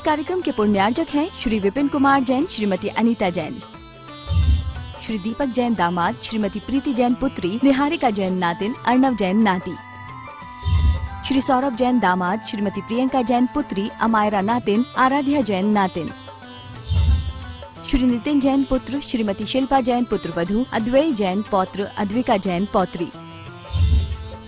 कार्यक्रम के पुण्यार्जक हैं श्री विपिन कुमार जैन, श्रीमती अनीता जैन, श्री दीपक जैन दामाद, श्रीमती प्रीति जैन पुत्री, निहारिका जैन नातिन, अर्णव जैन नाती, श्री सौरभ जैन दामाद, श्रीमती प्रियंका जैन पुत्री, अमायरा नातिन, आराध्या जैन नातिन, श्री नितिन जैन पुत्र, श्रीमती शिल्पा जैन पुत्रवधू, अद्वैय जैन पौत्र, Advika Jain पौत्री।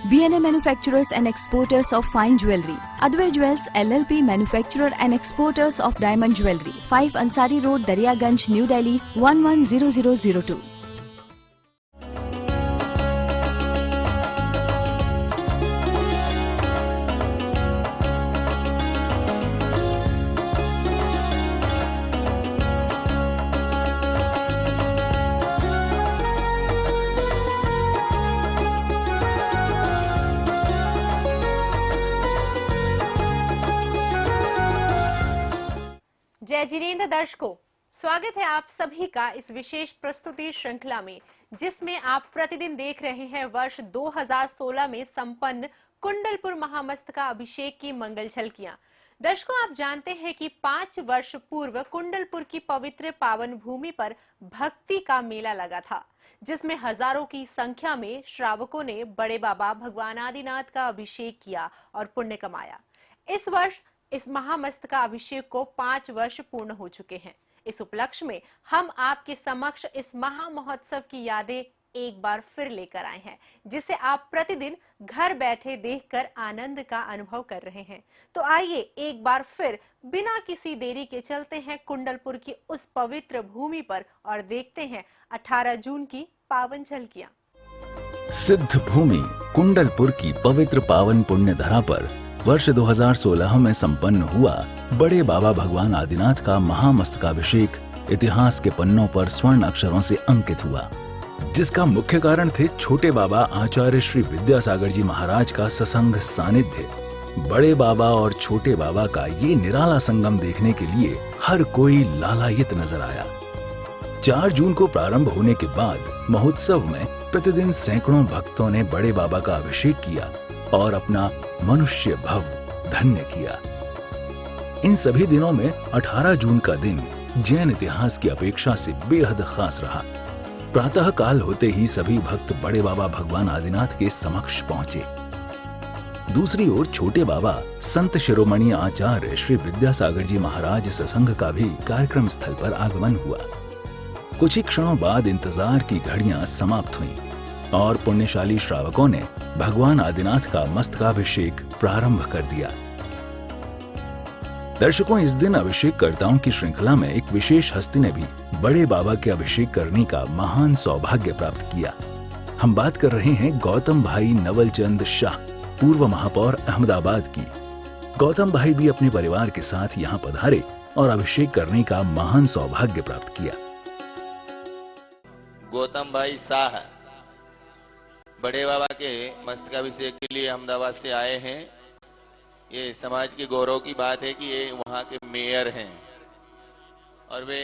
B&A Manufacturers and Exporters of Fine Jewelry, Advay Jewels LLP Manufacturer and Exporters of Diamond Jewelry, 5 Ansari Road, Daryaganj, New Delhi 110002। जय जिनेंद्र दर्शकों, स्वागत है आप सभी का इस विशेष प्रस्तुति श्रृंखला में, जिसमें आप प्रतिदिन देख रहे हैं वर्ष 2016 में संपन्न कुंडलपुर महामस्तका अभिषेक की मंगल झलकियां। दर्शकों, आप जानते हैं कि 5 वर्ष पूर्व कुंडलपुर की पवित्र पावन भूमि पर भक्ति का मेला लगा था, जिसमें हजारों की संख्या में श्रावकों ने बड़े बाबा भगवान आदिनाथ का अभिषेक किया और पुण्य कमाया। इस वर्ष इस महामस्तका अभिषेक को 5 वर्ष पूर्ण हो चुके हैं। इस उपलक्ष्य में हम आपके समक्ष इस महा महोत्सव की यादें एक बार फिर लेकर आए हैं, जिसे आप प्रतिदिन घर बैठे देखकर आनंद का अनुभव कर रहे हैं। तो आइए एक बार फिर बिना किसी देरी के चलते हैं कुंडलपुर की उस पवित्र भूमि पर और देखते हैं 18 जून की पावन झलकियां। सिद्ध भूमि कुंडलपुर की पवित्र पावन पुण्य धरा पर वर्ष 2016 में संपन्न हुआ बड़े बाबा भगवान आदिनाथ का महामस्तकाभिषेक इतिहास के पन्नों पर स्वर्ण अक्षरों से अंकित हुआ, जिसका मुख्य कारण थे छोटे बाबा आचार्य श्री विद्यासागर जी महाराज का ससंग सानिध्य। बड़े बाबा और छोटे बाबा का ये निराला संगम देखने के लिए हर कोई लालायित नजर आया। 4 जून को प्रारंभ होने के बाद महोत्सव में प्रतिदिन सैकड़ों भक्तों ने बड़े बाबा का अभिषेक किया और अपना मनुष्य भव धन्य किया। इन सभी दिनों में 18 जून का दिन जैन इतिहास की अपेक्षा से बेहद खास रहा। प्रातः काल होते ही सभी भक्त बड़े बाबा भगवान आदिनाथ के समक्ष पहुंचे। दूसरी ओर छोटे बाबा संत शिरोमणि आचार्य श्री विद्यासागर जी महाराज सत्संग का भी कार्यक्रम स्थल पर आगमन हुआ। कुछ ही क्षणों बाद इंतजार की घड़ियां समाप्त हुईं और पुण्यशाली श्रावकों ने भगवान आदिनाथ का मस्तकाभिषेक प्रारंभ कर दिया। दर्शकों, इस दिन अभिषेककर्ताओं की श्रृंखला में एक विशेष हस्ती ने भी बड़े बाबा के अभिषेक करने का महान सौभाग्य प्राप्त किया। हम बात कर रहे हैं गौतम भाई नवलचंद शाह, पूर्व महापौर अहमदाबाद की। गौतम भाई भी अपने परिवार के साथ यहाँ पधारे और अभिषेक करने का महान सौभाग्य प्राप्त किया। गौतम भाई शाह बड़े बाबा के मस्तकाभिषेक के लिए अहमदाबाद से आए हैं। ये समाज के गौरव की बात है कि ये वहाँ के मेयर हैं और वे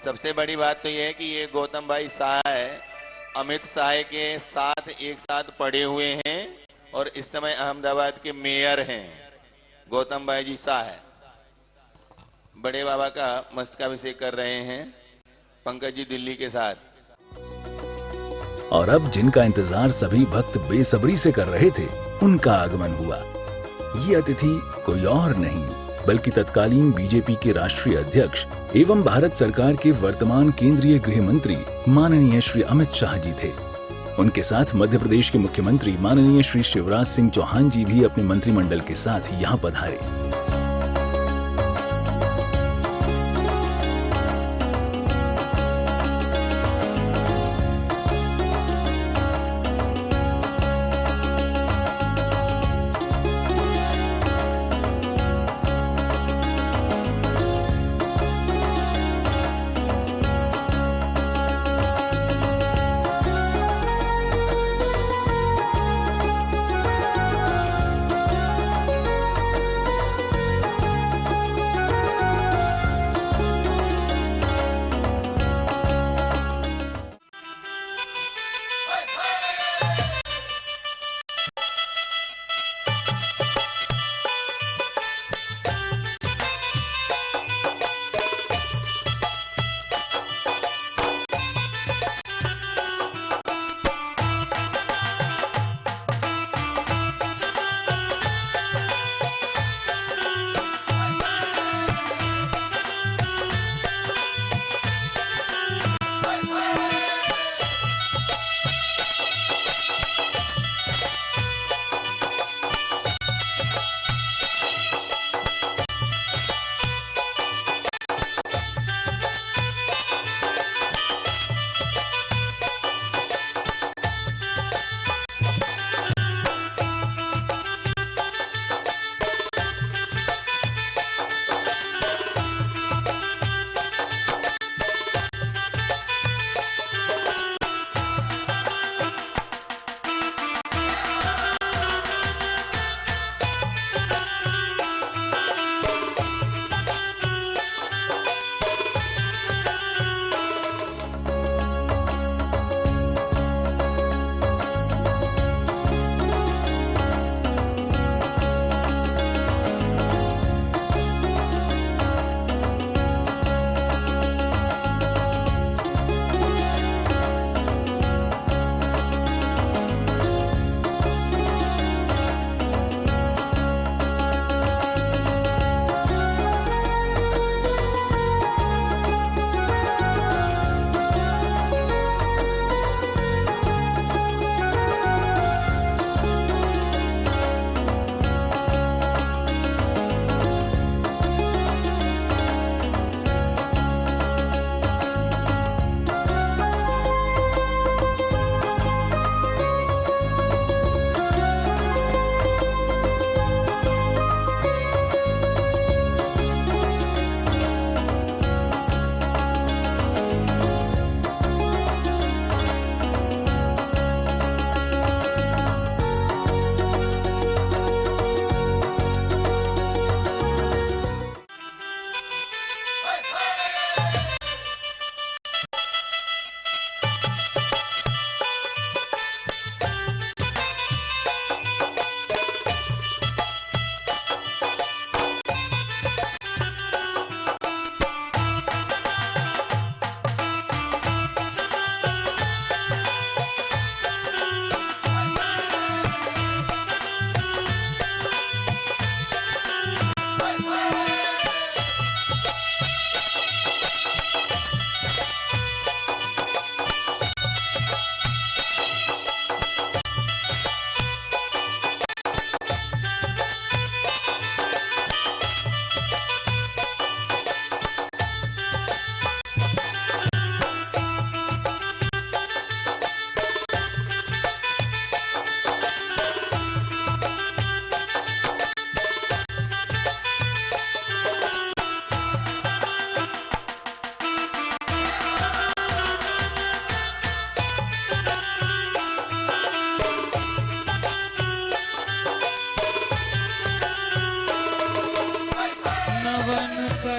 सबसे बड़ी बात तो ये है कि ये गौतम भाई शाह अमित शाह के साथ एक साथ पढ़े हुए हैं और इस समय अहमदाबाद के मेयर हैं। गौतम भाई जी शाह बड़े बाबा का मस्तकाभिषेक कर रहे हैं पंकज जी दिल्ली के साथ। और अब जिनका इंतजार सभी भक्त बेसब्री से कर रहे थे, उनका आगमन हुआ। ये अतिथि कोई और नहीं बल्कि तत्कालीन बीजेपी के राष्ट्रीय अध्यक्ष एवं भारत सरकार के वर्तमान केंद्रीय गृह मंत्री माननीय श्री अमित शाह जी थे। उनके साथ मध्य प्रदेश के मुख्यमंत्री माननीय श्री शिवराज सिंह चौहान जी भी अपने मंत्रिमंडल के साथ यहाँ पधारे।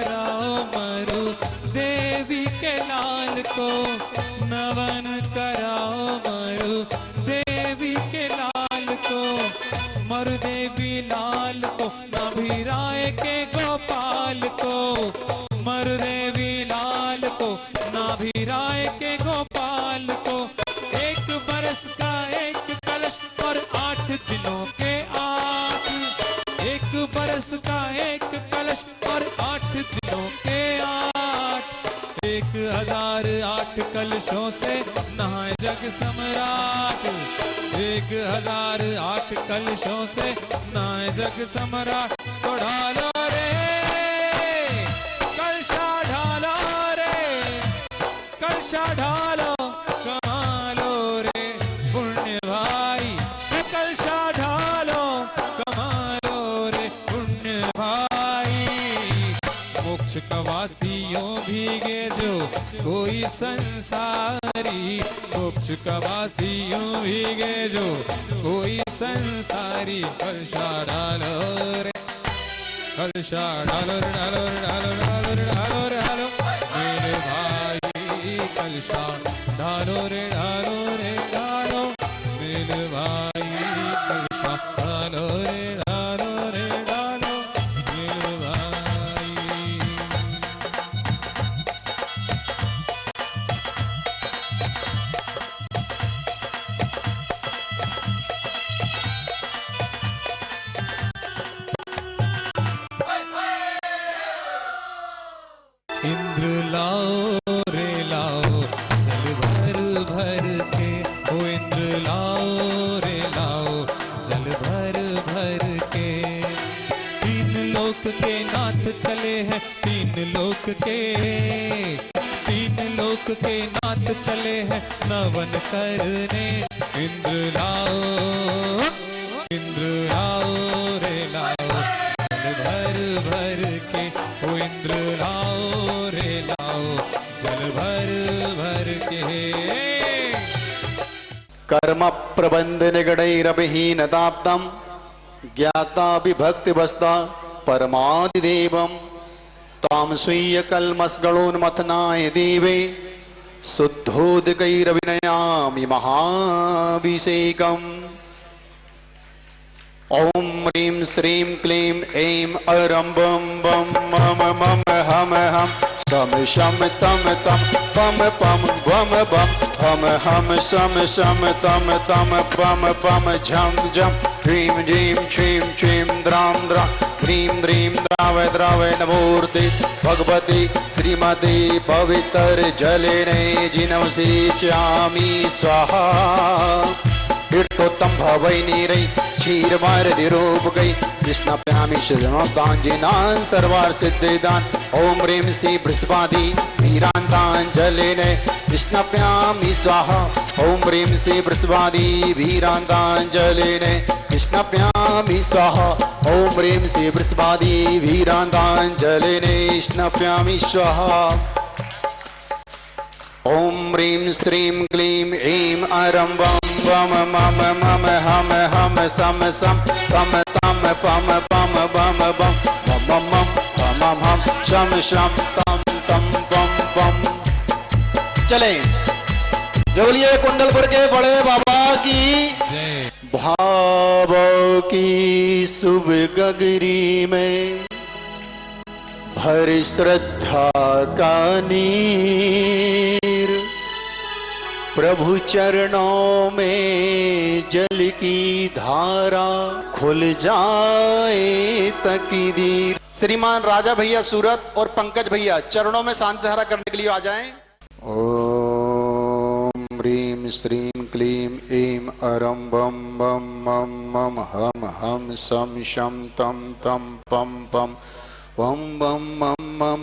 कराओ मरु देवी के लाल को, नवन कराओ मरु देवी के लाल को, मरु देवी लाल को, नाभिराय के गोपाल को, मरु देवी लाल को, नाभिराय के गोपाल को, एक बरस का एक कलश और 8 दिनों के 8, एक बरस का एक कलश और 8 दिनों के 8, 1008 कलशों से नहाए जग सम्राट, 1008 कलशों से नहाए जग सम्राट। तो ढालो रे कलशा ढालो रे, कलशा ढालो कमालो रे पुण्य भाई, कलशा ढालो कमालो रे पुण्य भाई। मोक्ष कवासियों भीगे जो कोई संसारी, मोक्ष कवासियों भीगे जो कोई संसारी, कलशा ढालो रे, कलशा ढालो रे ढालो रे ढालो रे ढालो रे ढालो मेरे भाई, कलशा ढालो रे ढालो रे ढालो मेरे भाई, कलशा ढालो रे ढालो रे ढालो मेरे भाई। इंद्र लाओ रे लाओ जल भर भर के, ओ इंद्र लाओ रे लाओ जल भर भर के। 3 लोक के नाथ चले हैं, 3 लोक के, 3 लोक के नाथ चले हैं नवन करने। इंद्र लाओ रे लाओ जल भर भर के, ओ इंद्र लाओ रे लाओ जल भर भर के। कर्म प्रबंध निगडैरभिहीनताप्तम् ज्ञाता विभक्ति वस्ता परमादिदेवम् ताम स्वीय कल्मषगणोन्मथनाय देवे शुद्धोदकैरविनयामि महाभिषेकम्। ओम ह्रीं श्रीं क्लीं ऐं अरं बम बम मम मम हम शम शम तम तम पम पम बम बम हम शम शम तम तम पम पम झम झम ह्रीं ह्रीं श्रीं श्रीं द्रां द्रां ह्रीं ह्रीं द्रावय द्रावय नमोर्ते भगवती श्रीमती पवित्र जलेने जिनवसिचामि स्वाहा। तीर्थोत्तम भवै नीरै क्षीर मारधि रूप गई कृष्णाप्यामि शरणोदान सर्वार सिद्धिदान। ओम ह्रीं श्री बृहस्पति वीरांतांजलिने कृष्णाप्यामि स्वाहा। ओम ह्रीं श्री बृहस्पति वीरांतांजलिने कृष्णाप्यामि स्वाहा। ओम ह्रीं श्री बृहस्पति वीरांतांजलिने कृष्णाप्यामि स्वाहा। ओम ह्रीं श्रीं क्लीं ऐं अरं बम बम मम मम हम सम सम पम तम पम पम बम बम मम मम हम शम शम तम तम पम पम। चले जो बोलिए कुंडलपुर के बड़े बाबा की जय। भाव की शुभ गगरी में भर श्रद्धा का नीर, प्रभु चरणों में जल की धारा खुल जाए तकदीर। श्रीमान राजा भैया सूरत और पंकज भैया चरणों में शांति धारा करने के लिए आ जाएं। ओम ह्रीं श्रीं क्लीं ऐं अरं बम बम मम हम शम शम तम तम पम पम पम बम मम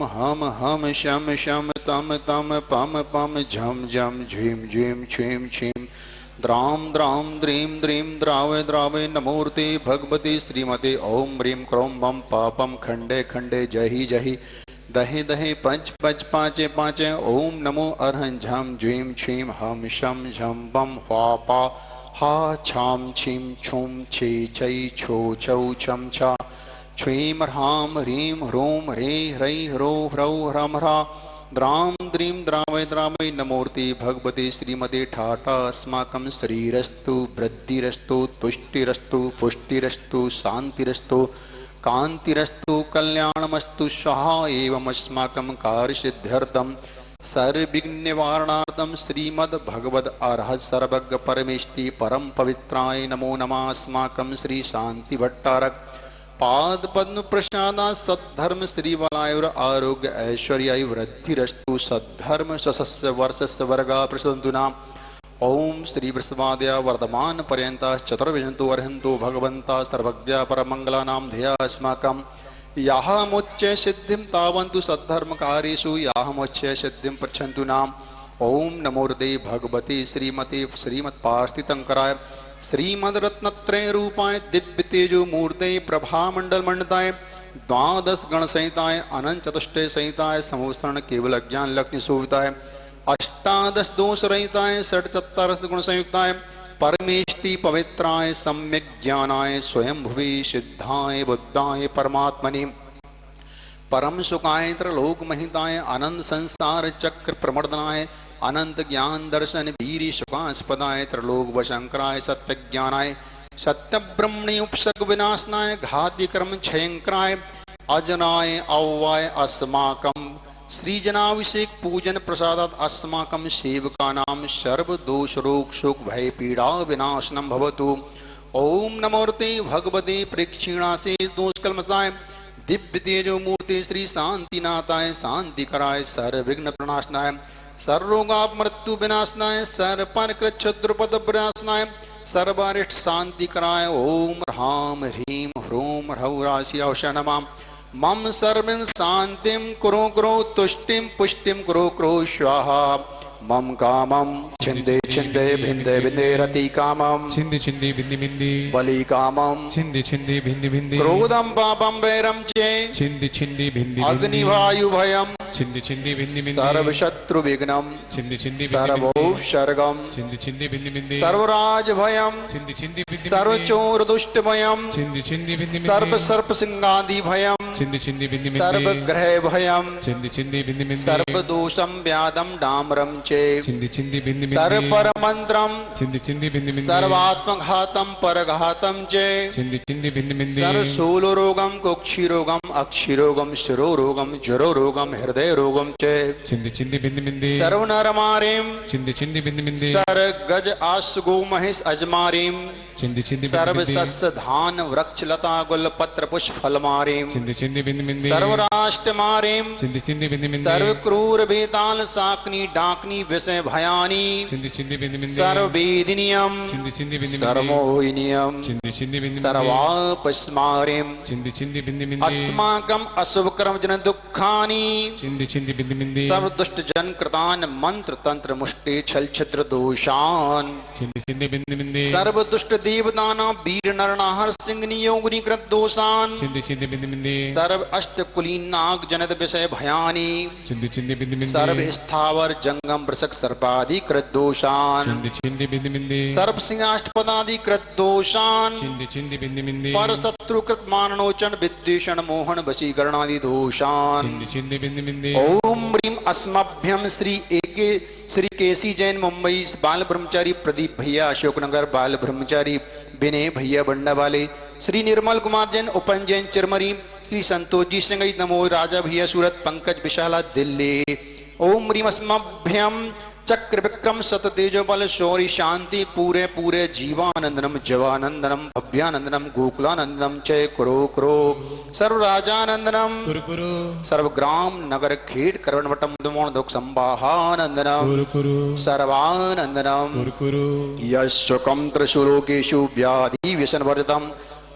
हम शम शम तम तम पम पम झम झम झीम झीम छीम छीम द्राम द्राम द्रीं द्रीं द्रावय द्रावय नमोर्ते भगवती श्रीमते। ओम ह्रीं क्रों बम पापम खंडे खंडे जहि जहि दहे दहे पंच पच पाँचे पाँचे। ओम नमो अर्हं झम झीम छीम हम शम झम बम पा हा छाम छीम छूम छी छई छो छौ छम छा छ्वीं ह्रां ह्रीं ह्रूं ह्री ह्रै ह्रो ह्रौ ह्रं ह्रा द्रां द्रीं द्रावय द्रावय नमोर्ति भगवते श्रीमते ठाटा अस्माकं शरीरस्तु वृद्धिरस्तु तुष्टिरस्तु पुष्टिरस्तु शान्तिरस्तु कान्तिरस्तु कल्याणमस्तु स्वाहा एवं अस्माकं कार्यसिद्ध्यर्थं सर्वविघ्ननिवारणार्थं श्रीमद्भगवद् अर्हत् सर्वज्ञ परमेष्टि परम पवित्राय नमो नमः। अस्माकं श्री शांति भट्टारक पाद पद्म प्रसादा सद्धर्म श्री वलायुर आरोग्य ऐश्वर्याय वृद्धिरस्तु सद्धर्म सशस्य वर्षस्य वर्गा प्रसन्तुना। ओम श्री वृषभाद्या वर्धमान पर्यंता चतुर्विंशन्तु अर्हन्तु भगवन्ता सर्वज्ञा परमंगलानां ध्येया अस्माकं याहमुच्य सिद्धिं तावन्तु सद्धर्म कार्येषु याहमुच्य सिद्धिं पृच्छन्तु नाम। ओम नमोर्दे भगवते श्रीमते श्रीमत्पार्थितंकराय श्रीमद्रत्नत्रय रूपाय दिव्य तेजो मूर्ते प्रभामंडल मंडताय द्वादश गण संहिताय अनंत चतुष्टय संहिताय समोस्तरण केवल ज्ञान लक्ष्मी शोभिताय अष्टादश दोष रहिताय षट्चत्तर गुण संयुक्ताय परमेष्टि पवित्राय सम्यक ज्ञानाय स्वयं भुवि सिद्धाय बुद्धाय परमात्मने परम सुखाय त्रलोक महिताय अनंत संसार चक्र प्रमर्दनाय अनंत ज्ञान दर्शन वीरी सुखास्पदाय त्रिलोक वशंकराय सत्य ज्ञानाय सत्य ब्रह्मणि उपसर्ग विनाशनाय घाति कर्म क्षयंकराय अजनाय अव्वाय अस्माकं श्रीजनाभिषेक पूजन प्रसादात् अस्माकं सेवकानां सर्व दोष रोग शोक भय पीड़ा विनाशनम भवतु। ओम नमोर्ते भगवते प्रेक्षिणासे दोषकल्मषाय दिव्य तेजो मूर्ति श्री शांतिनाथाय शांतिकराय सर्वविघ्न प्रणाशनाय सर्वरोगाप मृत्यु विनाशनाय सर्वपानकृच्छुद्रपद विनाशनाय सर्वारिष्ट शांति कराय। ओम ह्रां ह्रीं ह्रूं ह्रौ राशि नमः। मम सर्वं शांतिं कुरु तुष्टिं पुष्टिं कुरु स्वाहा। मम कामं छिन्दे छिन्दे भिन्दे भिन्दे रति कामं छिन्दि छिन्दि भिन्दि भिन्दि बलि कामं छिन्दि छिन्दि भिन्दि भिन्दि क्रोधं पापं वैरं च छिन्दि छिन्दि भिन्दि अग्निवायु भयं छिन्दि छिन्दि भिन्दि भिन्दि सर्वशत्रु विघ्नं छिन्दि छिन्दि सर्वोपसर्गं छिन्दि छिन्दि भिन्दि भिन्दि सर्वराज भयं छिन्दि छिन्दि भिन्दि सर्वचोर दुष्ट भयं छिन्दि छिन्दि भिन्दि सर्व सर्प सिंहादि भयं छिन्दि छिन्दि भिन्दि सर्वग्रह भयं छिन्दि छिन्दि भिन्दि भिन्दि सर्वदोषं व्याधं डाम्रं च छिन्दि छिन्दि भिन्दि सर्वपरमन्त्रं छिन्दि छिन्दि भिन्दि भिन्दि सर्वात्मघातं परघातं च छिन्दि छिन्दि भिन्दि भिन्दि सर्वशूलरोगं कुक्षिरोगं अक्षिरोगं शिरोरोगं ज्वरोरोगं हृदयरोगं च छिन्दि छिन्दि भिन्दि भिन्दि सर्वनरमारीं छिन्दि छिन्दि भिन्दि भिन्दि सरगज आश्गो महेश अजमारीं छिन्दि छिन्दि सर्व सस्य धान वृक्ष लता गुल पत्र पुष्प फलमारीं छिन्दि छिन्दि भिन्दि भिन्दि सर्वराष्ट्रमारीं छिन्दि छिन्दि भिन्दि भिन्दि सर्व क्रूर बेताल साकनी डाकनी विषय भयानी छिन्दि छिन्दि भिन्दि भिन्दि सर्ववेदिनियं छिन्दि छिन्दि भिन्दि सर्वमोहिनियं छिन्दि छिन्दि भिन्दि सर्वापस्मारीं छिन्दि छिन्दि भिन्दि भिन्दि अस्माकं अशुभ कर्म जन दुःखानि छिन्दि छिन्दि भिन्दि भिन्दि सर्व दुष्ट जन कृतान मंत्र तंत्र मुष्टि छल छिद्र दोषान छिन्दि छिन्दि भिन्दि भिन्दि सर्व दुष्ट देवदाना वीर नरनाहर सिंह नियोगनी कृत दोषान छिन्दि छिन्दि भिन्दि भिन्दि सर्व अष्ट कुलीन नाग जनद विषय भयानी छिन्दि छिन्दि भिन्दि भिन्दि सर्व स्थावर जंगम वृषक सर्पादि कृत दोषान छिन्दि छिन्दि भिन्दि भिन्दि सर्व सिंहाष्टपदादि कृत दोषान छिन्दि छिन्दि भिन्दि भिन्दि पर शत्रु कृत माननोचन विद्वेषण मोहन वशीकरणादि दोषान छिन्दि छिन्दि भिन्दि भिन्दि ओम ह्रीं अस्मभ्यं श्री केसी जैन मुंबई बाल ब्रह्मचारी प्रदीप भैया अशोकनगर बाल ब्रह्मचारी विनय भैया बंडावाले श्री निर्मल कुमार जैन उपन जैन चिरमरी श्री संतोष जी सिंह नमो राजा भैया सूरत पंकज विशाला दिल्ली। ओम ह्रीं अस्मभ्यं चक्र विक्रम सत तेजो बल शौरी शांति पूरे पूरे जीवानंदनम जवानंदनम भव्यानंदनम गोकुलानंदनम चय कुरो सर्व राजानंदनम कुरु सर्व ग्राम नगर खेट करवणवटम दुमोण दुख संबाहानंदनम कुरु सर्वानंदनम कुरु यशकम त्रिशूलोकेषु व्याधि व्यसनवर्जितम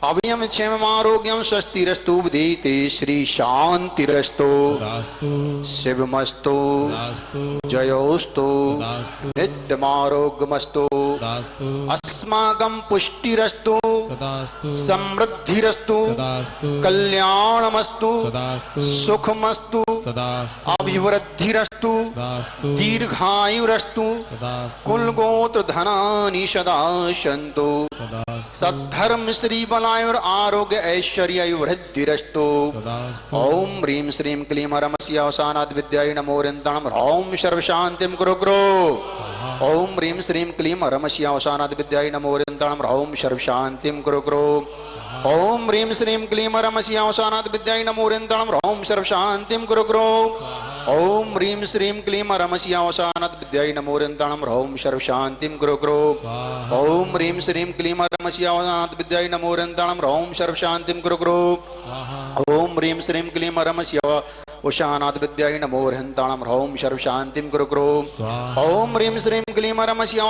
अभयम क्षेमम आरोग्यम स्वस्तिरस्तु उदेते श्री शांतिरस्तु रास्तु शिवमस्तु रास्तु जयोस्तु रास्तु नित्यमारोग्यमस्तु रास्तु अस्य अस्माकं पुष्टिरस्तु सदास्तु समृद्धिरस्तु सदास्तु कल्याणमस्तु सदास्तु सुखमस्तु सदास्तु अभिवृद्धिरस्तु सदास्तु दीर्घायुरस्तु सदास्तु कुलगोत्र धनानि सदा सन्तु सदास्तु सद्धर्म श्री बलायुर आरोग्य ऐश्वर्य वृद्धिरस्तु सदास्तु ओम ह्रीं श्रीं क्लीं रमस्य अवसानाद विद्याय नमो रिन्दणं ह्रौं सर्वशान्तिं कुरु कुरु ओम ह्रीं श्रीं क्लीं रमस्य अवसानाद विद्याय नमो रिन्दणं ह्रौं सर्वशान्तिं कुरु कुरु ओम ह्रीं श्रीं क्लीं रमस्य अवसानाद विद्याय नमो रिन्दणं ह्रौं सर्वशान्तिं कुरु कुरु ओम ह्रीं श्रीं क्लीं रमस्य अवसानाद विद्याय नमो रिन्दणं ह्रौं सर्वशान्तिं कुरु कुरु ओम ह्रीं श्रीं क्लीं रमस्य अवसानाद विद्याय नमो रिन्दणं ह्रौं सर्वशान्तिं कुरु कुरु ओम ह्रीं श्रीं क्लीं रमस्य उशानाद विद्याय नमो रिन्दणं ह्रौं सर्वशान्तिं कुरु कुरु ओम ह्रीं श्रीं क्लीं रमस्य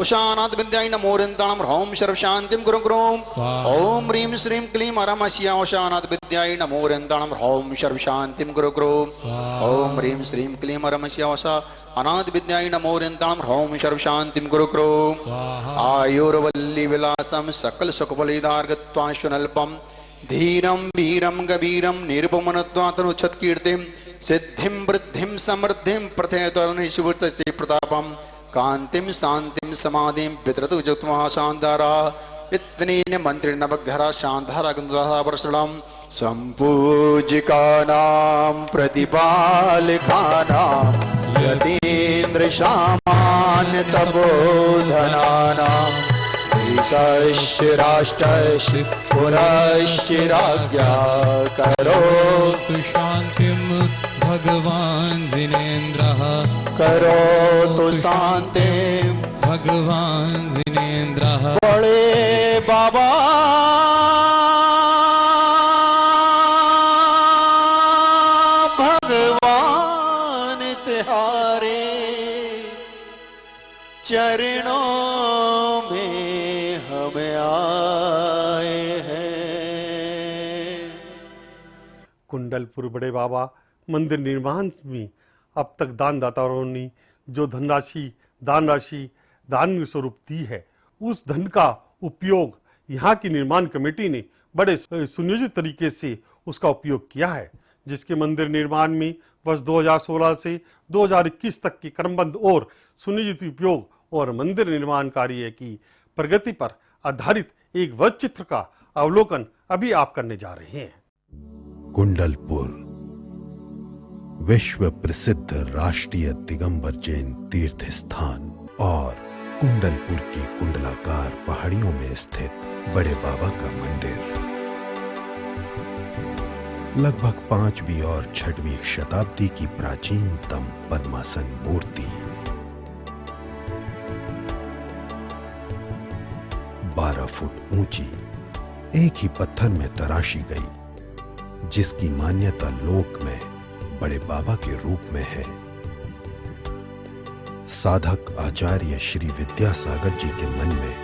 उशानाद विद्याय नमो रिन्दणं ह्रौं सर्वशान्तिं कुरु कुरु ओम ह्रीं श्रीं क्लीं रमस्य उशानाद विद्याय नमो रिन्दणं ह्रौं सर्वशान्तिं कुरु कुरु ओम ह्रीं श्रीं क्लीं रमस्य अनाद विद्याय नमो रिन्दणं ह्रौं सर्वशान्तिं कुरु कुरु आयुर्वल्ली विलासं सकल सुखफलदार्गत्वाश्वनल्पं धीरं वीरं गवीरं निरुपमनत्वातनुच्छत्कीर्तिं सिद्धिं वृद्धिं समृद्धिं प्रथयतरणीश्वरति प्रतापं कान्तिं शान्तिं समाधिं पितृतु जुत्वा शान्धारा इत्नीन मंत्री नवघरा शान्धारा गन्धावर्षणं सम्पूजिकानां प्रतिपालकानां यतीन्द्र सामान्य तपोधनानां देशस्य राष्ट्रस्य पुरस्य राज्ञा करोतु शान्तिं भगवान् जिनेन्द्रः करोतु शान्तिं भगवान् जिनेन्द्रः बड़े बाबा भगवान तिहारे चरणों में हम आए हैं। कुंडलपुर बड़े बाबा मंदिर निर्माण में अब तक दानदाताओं ने जो दान स्वरूप दी है, उस धन का उपयोग यहाँ की निर्माण कमेटी ने बड़े सुनियोजित तरीके से उसका उपयोग किया है, जिसके मंदिर निर्माण में वर्ष 2016 से 2021 तक के क्रमबद्ध और सुनियोजित उपयोग और मंदिर निर्माण कार्य की प्रगति पर आधारित एक वृत्त चित्र का अवलोकन अभी आप करने जा रहे हैं। कुंडलपुर विश्व प्रसिद्ध राष्ट्रीय दिगंबर जैन तीर्थ स्थान और कुंडलपुर की कुंडलाकार पहाड़ियों में स्थित बड़े बाबा का मंदिर लगभग 5वीं और 6वीं शताब्दी की प्राचीनतम पद्मासन मूर्ति 12 फुट ऊंची एक ही पत्थर में तराशी गई, जिसकी मान्यता लोक में बड़े बाबा के रूप में है। साधक आचार्य श्री विद्यासागर जी के मन में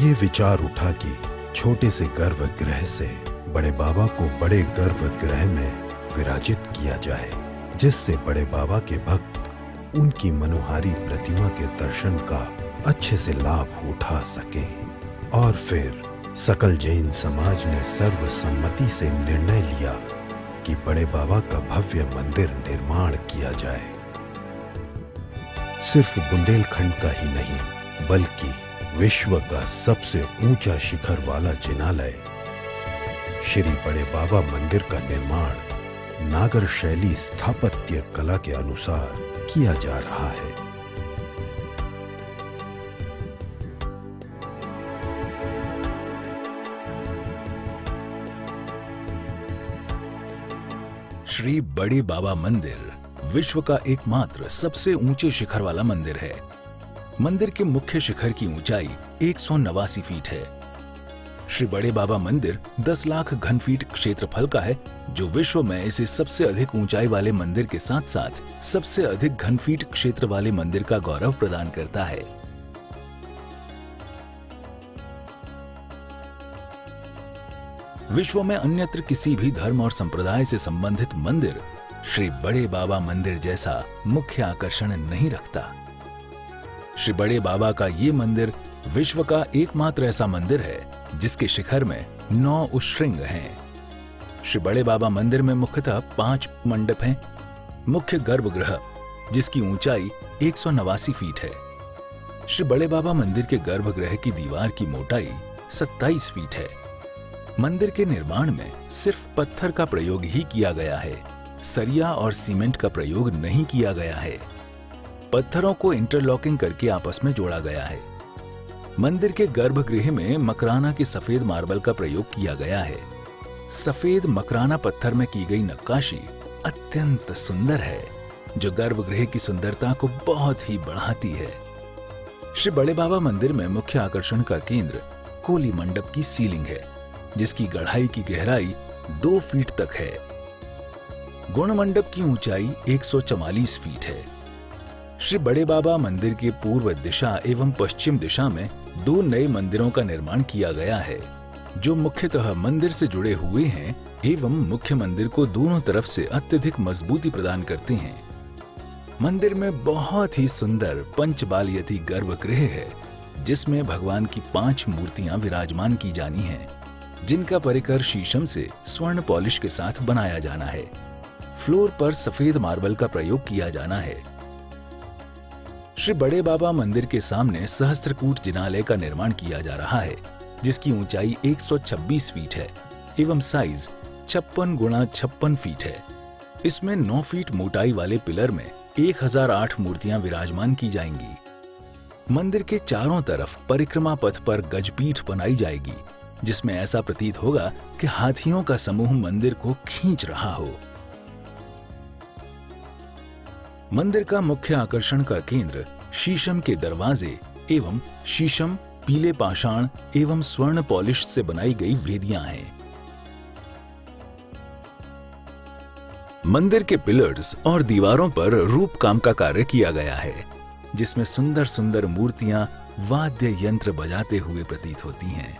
ये विचार उठा कि छोटे से गर्भगृह से बड़े बाबा को बड़े गर्भगृह में विराजित किया जाए, जिससे बड़े बाबा के भक्त उनकी मनोहारी प्रतिमा के दर्शन का अच्छे से लाभ उठा सकें। और फिर सकल जैन समाज ने सर्वसम्मति से निर्णय लिया कि बड़े बाबा का भव्य मंदिर निर्माण किया जाए। सिर्फ बुंदेलखंड का ही नहीं, बल्कि विश्व का सबसे ऊंचा शिखर वाला जिनालय श्री बड़े बाबा मंदिर का निर्माण नागर शैली स्थापत्य कला के अनुसार किया जा रहा है। श्री बड़े बाबा मंदिर विश्व का एकमात्र सबसे ऊंचे शिखर वाला मंदिर है। मंदिर के मुख्य शिखर की ऊंचाई 189 फीट है। श्री बड़े बाबा मंदिर 10 लाख घन फीट क्षेत्रफल का है, जो विश्व में इसे सबसे अधिक ऊंचाई वाले मंदिर के साथ साथ सबसे अधिक घन फीट क्षेत्र वाले मंदिर का गौरव प्रदान करता है। विश्व में अन्यत्र किसी भी धर्म और संप्रदाय से संबंधित मंदिर श्री बड़े बाबा मंदिर जैसा मुख्य आकर्षण नहीं रखता। श्री बड़े बाबा का ये मंदिर विश्व का एकमात्र ऐसा मंदिर है जिसके शिखर में 9 उच्छृंग हैं। श्री बड़े बाबा मंदिर में मुख्यतः 5 मंडप हैं। मुख्य गर्भगृह जिसकी ऊंचाई 189 फीट है। श्री बड़े बाबा मंदिर के गर्भगृह की दीवार की मोटाई 27 फीट है। मंदिर के निर्माण में सिर्फ पत्थर का प्रयोग ही किया गया है, सरिया और सीमेंट का प्रयोग नहीं किया गया है। पत्थरों को इंटरलॉकिंग करके आपस में जोड़ा गया है। मंदिर के गर्भगृह में मकराना के सफेद मार्बल का प्रयोग किया गया है। सफेद मकराना पत्थर में की गई नक्काशी अत्यंत सुंदर है, जो गर्भगृह की सुंदरता को बहुत ही बढ़ाती है। श्री बड़े बाबा मंदिर में मुख्य आकर्षण का केंद्र कोली मंडप की सीलिंग है, जिसकी गहराई की गहराई 2 फीट तक है। गुण मंडप की ऊंचाई 144 फीट है। श्री बड़े बाबा मंदिर के पूर्व दिशा एवं पश्चिम दिशा में 2 नए मंदिरों का निर्माण किया गया है, जो मुख्यतः मंदिर से जुड़े हुए हैं एवं मुख्य मंदिर को दोनों तरफ से अत्यधिक मजबूती प्रदान करते हैं। मंदिर में बहुत ही सुंदर पंचबालियती गर्भगृह है, जिसमें भगवान की 5 मूर्तियां विराजमान की जानी हैं, जिनका परिकर शीशम से स्वर्ण पॉलिश के साथ बनाया जाना है। फ्लोर पर सफेद मार्बल का प्रयोग किया जाना है। श्री बड़े बाबा मंदिर के सामने सहस्त्रकूट जिनालय का निर्माण किया जा रहा है, जिसकी ऊंचाई 126 फीट है एवं साइज 56 गुणा 56 फीट है। इसमें 9 फीट मोटाई वाले पिलर में 1008 मूर्तियां विराजमान की जाएंगी। मंदिर के चारों तरफ परिक्रमा पथ पर गजपीठ बनाई जाएगी, जिसमें ऐसा प्रतीत होगा कि हाथियों का समूह मंदिर को खींच रहा हो। मंदिर का मुख्य आकर्षण का केंद्र शीशम के दरवाजे एवं शीशम, पीले पाषाण एवं स्वर्ण पॉलिश से बनाई गई वेदियां हैं। मंदिर के पिलर्स और दीवारों पर रूप काम का कार्य किया गया है, जिसमें सुंदर सुंदर मूर्तियां वाद्य यंत्र बजाते हुए प्रतीत होती हैं।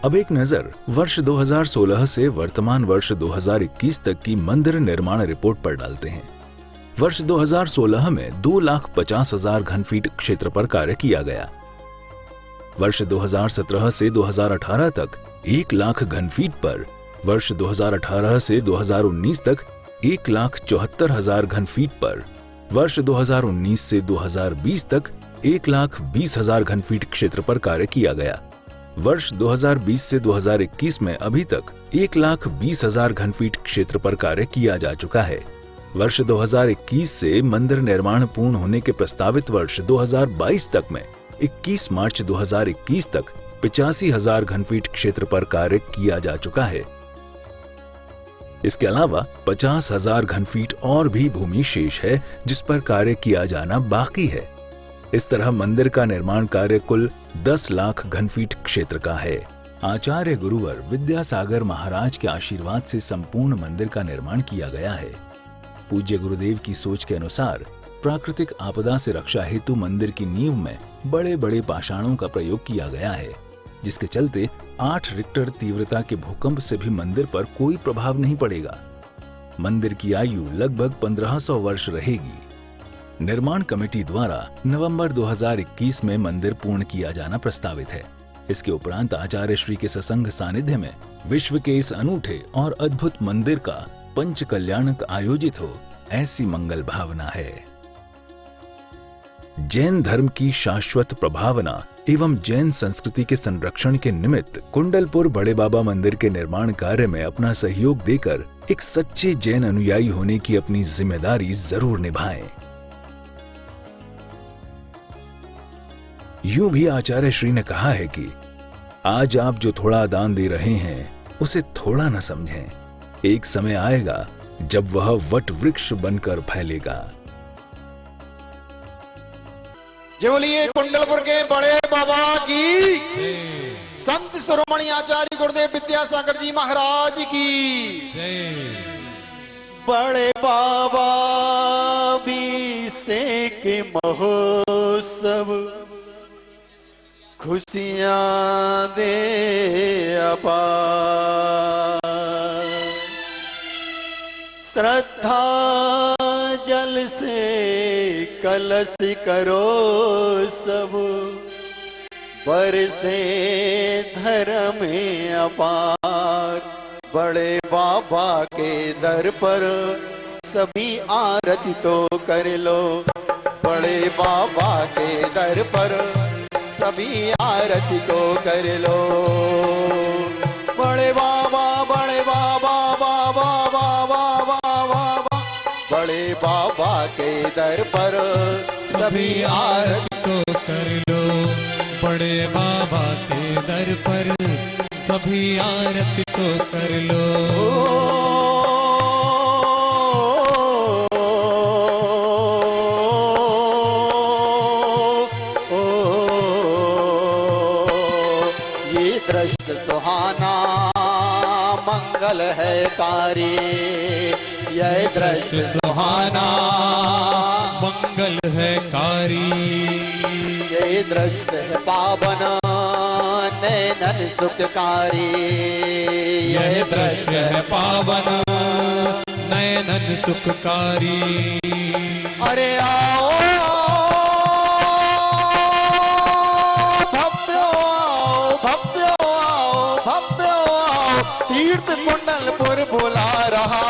अब एक नजर वर्ष 2016 से वर्तमान वर्ष 2021 तक की मंदिर निर्माण रिपोर्ट पर डालते हैं। वर्ष 2016 में 2,50,000 घन फीट क्षेत्र पर कार्य किया गया। वर्ष 2017 से 2018 तक 1 लाख घन फीट पर, वर्ष 2018 से 2019 तक 1,74,000 घन फीट पर, वर्ष 2019 से 2020 तक 1,20,000 घन फीट क्षेत्र पर कार्य किया गया। वर्ष 2020 से 2021 में अभी तक 1,20,000 घन फीट क्षेत्र पर कार्य किया जा चुका है। वर्ष 2021 से मंदिर निर्माण पूर्ण होने के प्रस्तावित वर्ष 2022 तक में 21 मार्च 2021 तक 85,000 घन फीट क्षेत्र पर कार्य किया जा चुका है। इसके अलावा 50,000 घन फीट और भी भूमि शेष है, जिस पर कार्य किया जाना बाकी है। इस तरह मंदिर का निर्माण कार्य कुल 10 लाख घन फीट क्षेत्र का है। आचार्य गुरुवर विद्यासागर महाराज के आशीर्वाद से संपूर्ण मंदिर का निर्माण किया गया है। पूज्य गुरुदेव की सोच के अनुसार प्राकृतिक आपदा से रक्षा हेतु मंदिर की नींव में बड़े बड़े पाषाणों का प्रयोग किया गया है, जिसके चलते 8 रिक्टर तीव्रता के भूकंप से भी मंदिर पर कोई प्रभाव नहीं पड़ेगा। मंदिर की आयु लगभग 1500 वर्ष रहेगी। निर्माण कमेटी द्वारा नवंबर 2021 में मंदिर पूर्ण किया जाना प्रस्तावित है। इसके उपरांत आचार्य श्री के सत्संग सानिध्य में विश्व के इस अनूठे और अद्भुत मंदिर का पंच कल्याणक आयोजित हो, ऐसी मंगल भावना है। जैन धर्म की शाश्वत प्रभावना एवं जैन संस्कृति के संरक्षण के निमित्त कुंडलपुर बड़े बाबा मंदिर के निर्माण कार्य में अपना सहयोग देकर एक सच्चे जैन अनुयायी होने की अपनी जिम्मेदारी जरूर निभाएं। यूं भी आचार्य श्री ने कहा है कि आज आप जो थोड़ा दान दे रहे हैं, उसे थोड़ा न समझें। एक समय आएगा जब वह वट वृक्ष बनकर फैलेगा। जय बोलिए कुंडलपुर के बड़े बाबा की, संत शिरोमणि आचार्य गुरुदेव विद्यासागर जी महाराज की जय। बड़े बाबा भी से के महोत्सव, खुशियां दे अपार, श्रद्धा जल से कलश करो सब, बरसे धर्म अपार, बड़े बाबा के दर पर सभी आरती तो कर लो, बड़े बाबा के दर पर सभी आरती को कर लो। बड़े बाबा बड़े बाबा बाबा बाबा बाबा, बड़े बाबा के दर पर सभी आरती तो कर लो, बड़े बाबा के दर पर सभी आरती तो कर लो। दृश्य सुहाना मंगल है कारी, यह दृश्य सुहाना मंगल है कारी, ये दृश्य है पावन नैनन सुखकारी, यह दृश्य है पावन नैनन सुखकारी। अरे आओ तीर्थ कुंडलपुर बुला रहा,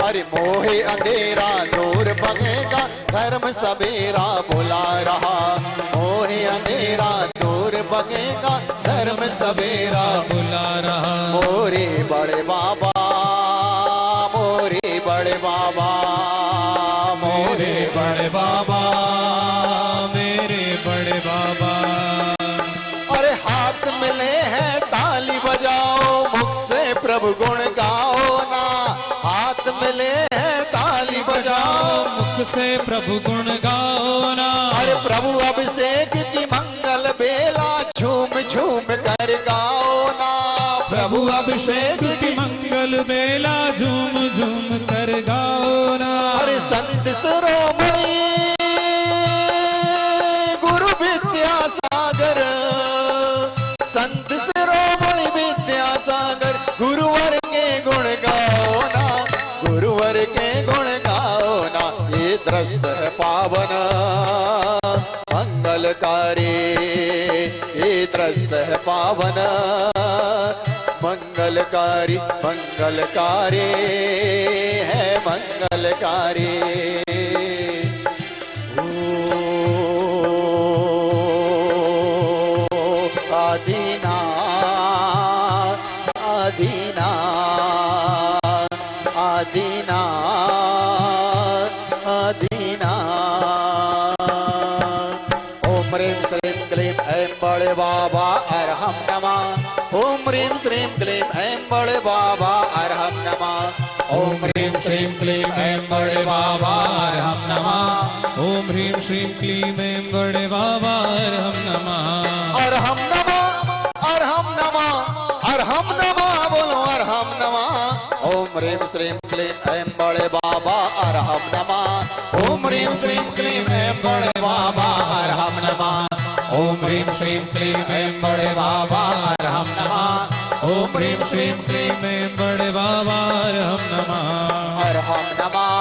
अरे मोहे अंधेरा दूर भगेगा धर्म सवेरा बुला रहा, मोहे अंधेरा दूर भगेगा धर्म सवेरा बुला रहा। मोरे बड़े बाबा मोरे बड़े बाबा मोरे बड़े बाबा मेरे बड़े बाबा। अरे हाथ मिले हैं ताली बजाओ, मुख से प्रभु गुण गाओ ना, हाथ मिले हैं ताली बजाओ, मुख से प्रभु गुण गाओ ना। अरे प्रभु अभिषेक की मंगल बेला झूम झूम कर गाओ ना, प्रभु अभिषेक की मंगल बेला झूम झूम कर गाओ ना। अरे संत शिरोमणि गुरु विद्यासागर, संत शिरोमणि विद्यासागर गुरुवर के गुण गाओ ना, गुरुवर के गुण गाओ ना। ये दृश्य है पावन मंगलकारी, ये दृश्य है पावन मंगलकारी, मंगलकारी है मंगलकारी। आदीना आदीना आदीना आदीना। ओम ह्रीं श्रीं क्लीं ऐं बड़े बाबा अरहम नमः, ओम ह्रीं श्रीं क्लीं ऐं बड़े बाबा अरहम नमः, ओम ह्रीं श्रीं क्लीं ऐं बड़े बाबा अरहम नमः, ओम ह्रीं श्रीं क्लीं ऐं बड़े बाबा अरहम नमः। अरहम नमः अरहम नमः अरहम नमः, बोलो अरहम नमः। ओम ह्रीं श्रीं क्लीं ऐं बड़े बाबा अरहम नमः, ओम ह्रीं श्रीं क्लीं ऐं बड़े बाबा अरहम नमः, ओम ह्रीं श्रीं क्लीं ऐं बड़े बाबा अरहम नमः, ओम ह्रीं श्रीं क्लीं ऐं बड़े बाबा अरहम नमः। अरहम नमः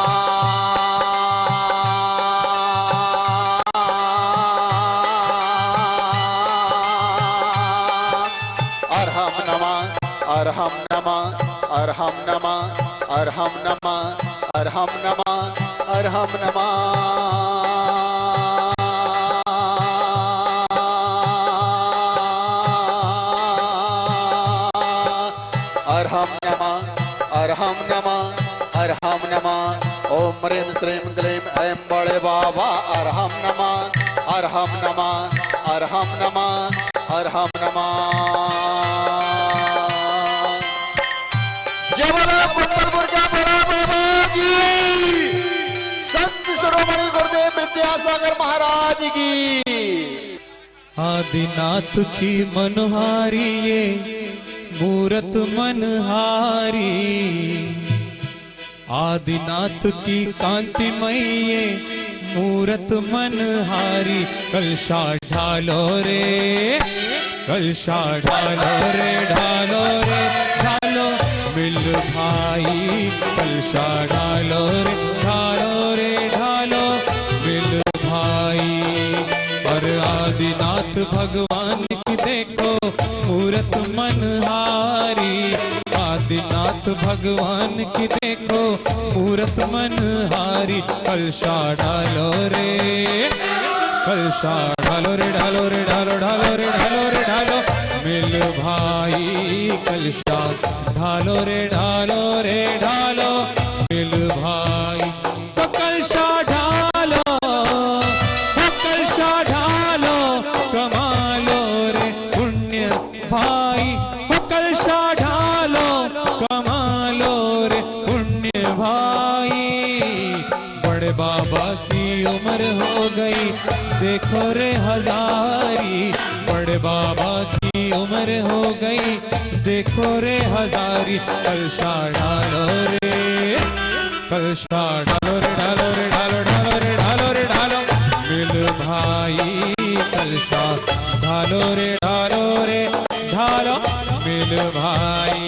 अरहम नमः अरहम नमः अरहम नमः अरहम नमः अरहम नमः अरहम नमः। अरहम नमः अरहम नमः अरहम नमः। ओम ह्रीं श्रीं क्लीं ऐं बड़े बाबा अरहम नमः अरहम नमः अरहम नमः अरहम नमः। जय बोलो कुंडलपुर के बड़ा बाबा की, संत शिरोमणि गुरुदेव विद्यासागर महाराज की। आदिनाथ की मनहारी ये मूरत मनहारी, आदिनाथ की कांतिमय ये मूरत मनहारी। कलशा ढालो रे कलशा ढालो रे ढालो रे ढालो मिल भाई, कलशा ढालो रे ढालो रे ढालो मिल भाई। और आदिनाथ आदिनाथ भगवान की देखो मूरत मनहारी, आदिनाथ भगवान की देखो मूरत मनहारी। कलशा डालो रे, कलशा ढालो रे ढालो रे ढालो ढालो रे ढालो रे ढालो, मिल भाई कलशा ढालो रे ढालो रे ढालो, मिल भाई तो कलशा ढालो, तो कलशा ढालो, कमालो रे पुण्य भाई, तो कलशा ढालो, कमालो रे पुण्य भाई। बड़े बाबा की उम्र हो गई देखो रे हजारी, बड़े बाबा की उम्र हो गई देखो रे हजारी। कलशा डालो रे, कलशा डालो रे ढालो रे ढालो ढालो रे ढालो रे ढालो, मिल भाई कलशा ढालो रे ढालो रे ढालो, मिल भाई।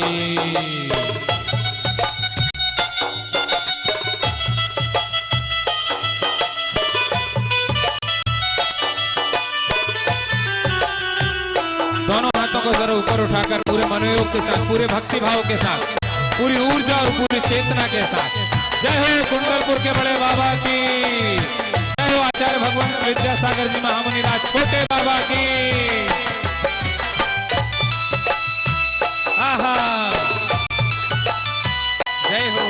दोनों हाथों को जरा ऊपर उठाकर पूरे मनोयोग के साथ, पूरे भक्ति भाव के साथ, पूरी ऊर्जा और पूरी चेतना के साथ जय हो कुंडलपुर के बड़े बाबा की, जय हो आचार्य भगवंत विद्यासागर जी महामुनिराज छोटे बाबा की। आहा जय हो।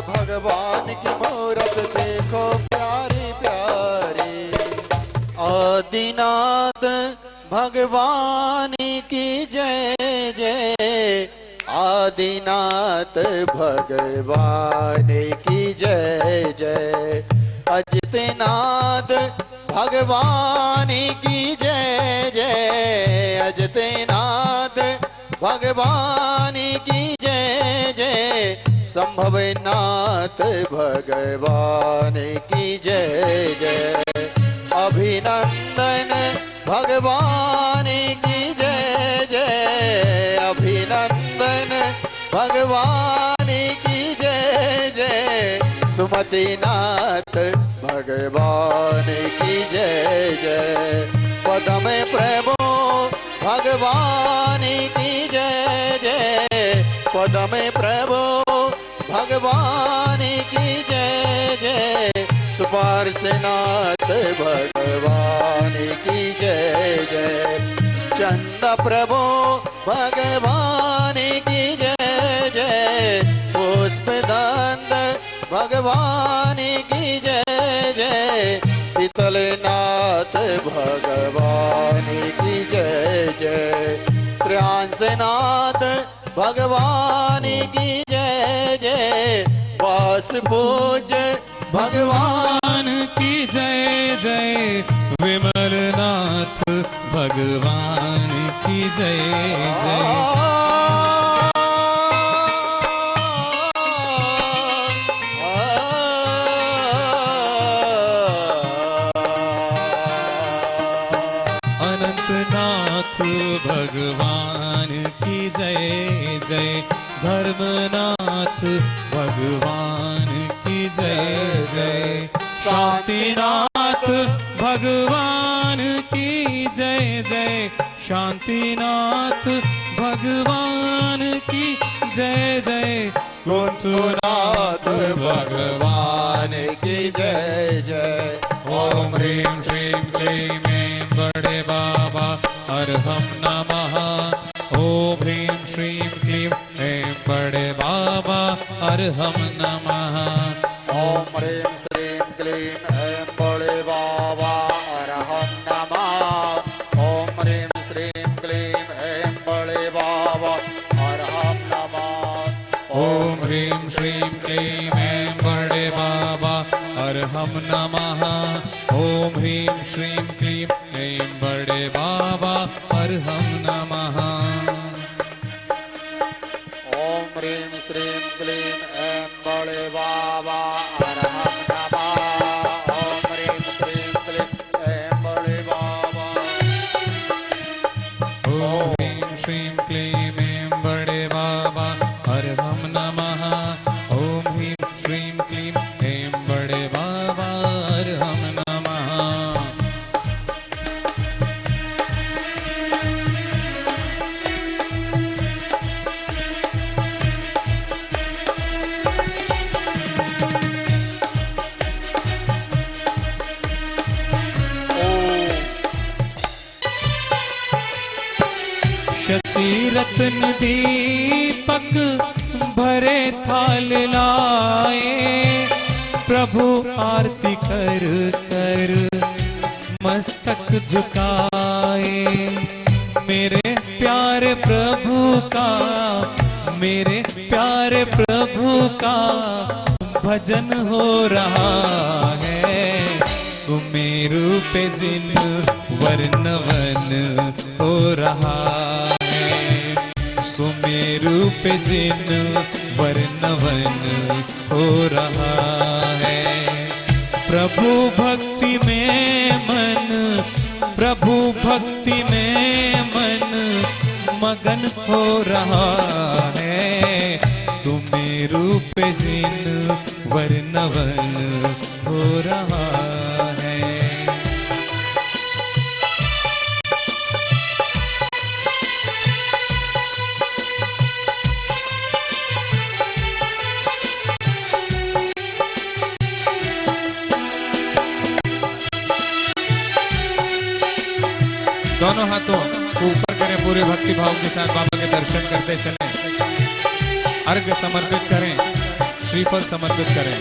भगवान की मूरत देखो प्यारी प्यारी, आदिनाथ भगवान की जय जय, आदिनाथ भगवान की जय जय, अजितनाथ भगवान की जय जय, अजितनाथ भगवान की जय जय, संभवनाथ भगवान की जय जय, अभिनंदन भगवान की जय जय, अभिनंदन भगवान की जय जय, सुमतिनाथ भगवान की जय जय, पदम प्रभु भगवान की जय जय, पदम प्रभु भगवान की जय जय, सुपार्श्वनाथ भगवान की जय जय, चंद प्रभु भगवान की जय जय, पुष्पदंत भगवान की जय जय, शीतलनाथ भगवान की जय जय, श्रेयांसनाथ भगवान की जय जय, वासभोज भगवान की जय जय, विमलनाथ भगवान की जय जय। अनंतनाथ भगवान की जय जय, धर्मनाथ भगवान की जय जय, शांतिनाथ भगवान की जय जय, शांतिनाथ भगवान की जय जय, कुंतुनाथ भगवान की जय जय, ओम ह्रीं श्रीं क्लीं ऐं बड़े बाबा अर्हं नमः, ओम ह्रीं श्रीं क्लीं ऐं बड़े बाबा अर्हं नमः, ओम ह्रीं श्रीं क्लीं ऐं बड़े बाबा अर्हं नमः, ओम ह्रीं श्रीं क्लीं ऐं बड़े बाबा अर्हं नमः, ओम ह्रीं श्रीं क्लीं ऐं बड़े बाबा अर्हं नमः, ओम ह्रीं श्रीं क्लीं ऐं बड़े बाबा अर्हं नमः, ओम ह्रीं श्रीं क्लीं ऐं बड़े बाबा अर्हं नमः, ओम ह्रीं श्रीं क्लीं ऐं बड़े बाबा, ओम अर्हं नमः। शची रत्न दीपक भरे थाल लाए, प्रभु आरती कर कर मस्तक झुकाए। मेरे प्यारे प्रभु का, मेरे प्यारे प्रभु का भजन हो रहा है। सुमेरु पे जिन वर्णवन हो रहा है, सुमेरु पे जिन वर्णवन हो रहा है। प्रभु भक्ति में मन, प्रभु भक्ति में मन मगन हो रहा है। सुमेरु पे जिन वर्णवन हो रहा है। दोनों हाथों ऊपर करें, पूरे भक्ति भाव के साथ बाबा के दर्शन करते चलें। अर्घ्य समर्पित करें, श्रीफल समर्पित करें।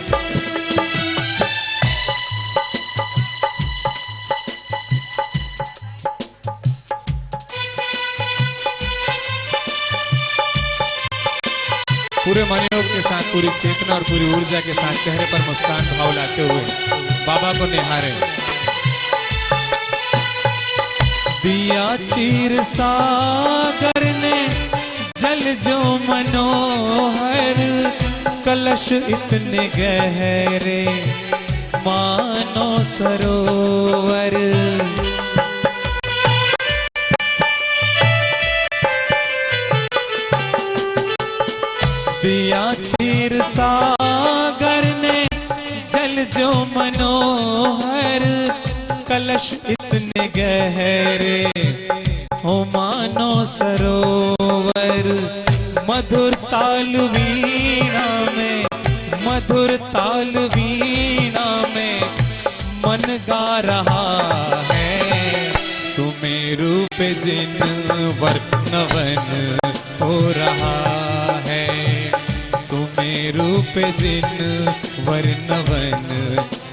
पूरे मनोयोग के साथ, पूरी चेतना और पूरी ऊर्जा के साथ चेहरे पर मुस्कान भाव लाते हुए बाबा को निहारें। दिया क्षीर सागर ने जल जो मनोहर, कलश इतने गहरे मानो सरोवर। दिया क्षीर सागर ने जल जो मनोहर, कलश इतने गहरे हो मानो सरोवर। मधुर ताल वीणा में, मधुर ताल वीणा में मन गा रहा है। सुमेरु पे जिन वर्णवन हो रहा है, सुमेरु पे जिन वर्णवन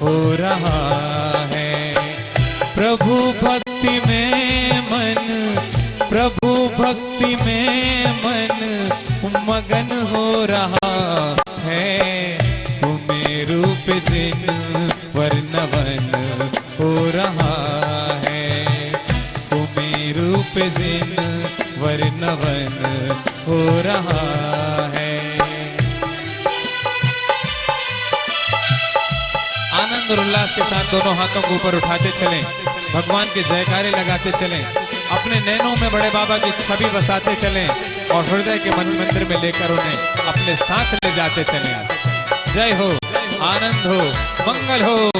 हो रहा है। प्रभु भक्ति में मन, प्रभु भक्ति में मन मगन हो रहा है। सुमेरु पे जिन वर्णवन हो रहा है, सुमेरु पे जिन वर्णवन हो रहा है। आनंद और उल्लास के साथ दोनों हाथों को ऊपर उठाते चलें, भगवान के जयकारे लगाते चलें, अपने नैनों में बड़े बाबा की छवि बसाते चलें और हृदय के मन मंदिर में लेकर उन्हें अपने साथ ले जाते चलें। जय हो, आनंद हो, मंगल हो।